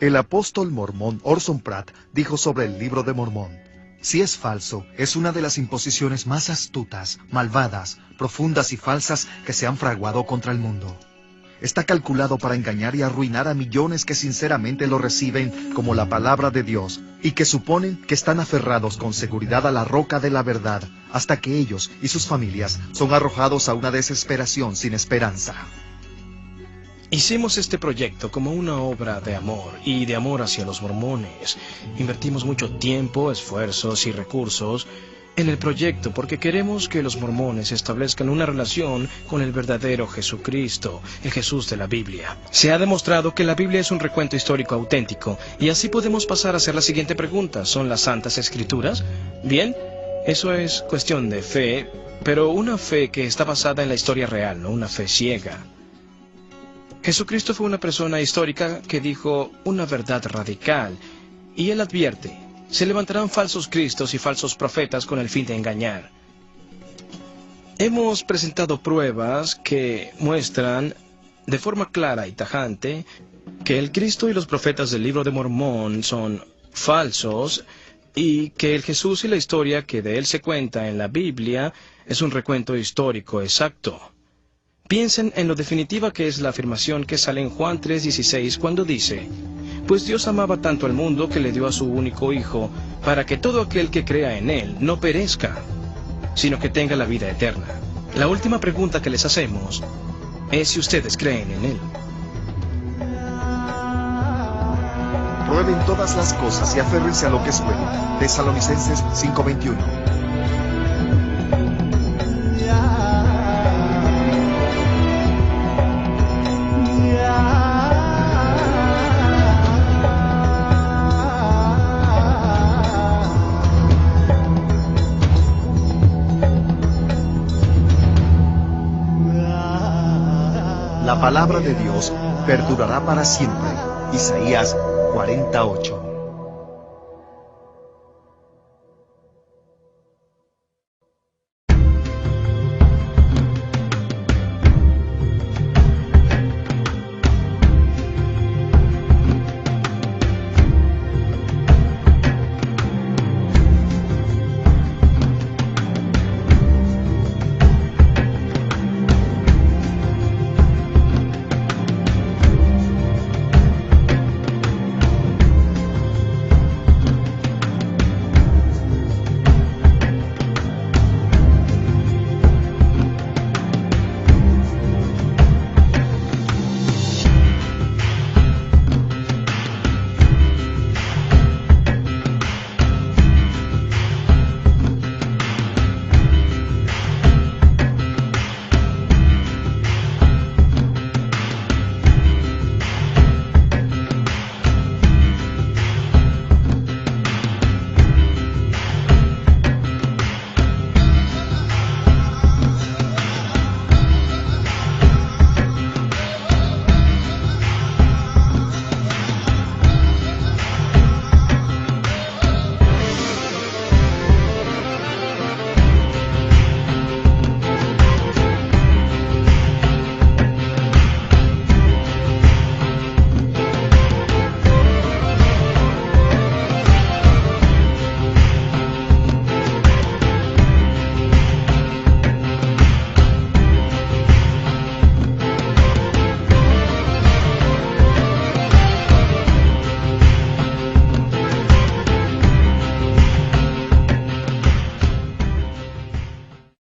El apóstol mormón Orson Pratt dijo sobre el libro de Mormón: si es falso, es una de las imposiciones más astutas, malvadas, profundas y falsas que se han fraguado contra el mundo. Está calculado para engañar y arruinar a millones que sinceramente lo reciben como la palabra de Dios y que suponen que están aferrados con seguridad a la roca de la verdad, hasta que ellos y sus familias son arrojados a una desesperación sin esperanza. Hicimos este proyecto como una obra de amor y de amor hacia los mormones. Invertimos mucho tiempo, esfuerzos y recursos en el proyecto porque queremos que los mormones establezcan una relación con el verdadero Jesucristo, el Jesús de la Biblia. Se ha demostrado que la Biblia es un recuento histórico auténtico y así podemos pasar a hacer la siguiente pregunta: ¿son las Santas Escrituras? Bien, eso es cuestión de fe, pero una fe que está basada en la historia real, no una fe ciega. Jesucristo fue una persona histórica que dijo una verdad radical, y él advierte: se levantarán falsos cristos y falsos profetas con el fin de engañar. Hemos presentado pruebas que muestran de forma clara y tajante que el Cristo y los profetas del libro de Mormón son falsos y que el Jesús y la historia que de él se cuenta en la Biblia es un recuento histórico exacto. Piensen en lo definitiva que es la afirmación que sale en Juan 3:16 cuando dice: pues Dios amaba tanto al mundo que le dio a su único Hijo, para que todo aquel que crea en Él no perezca, sino que tenga la vida eterna. La última pregunta que les hacemos es si ustedes creen en Él. Prueben todas las cosas y aférrense a lo que es bueno. Tesalonicenses 5:21. La palabra de Dios perdurará para siempre. Isaías 48.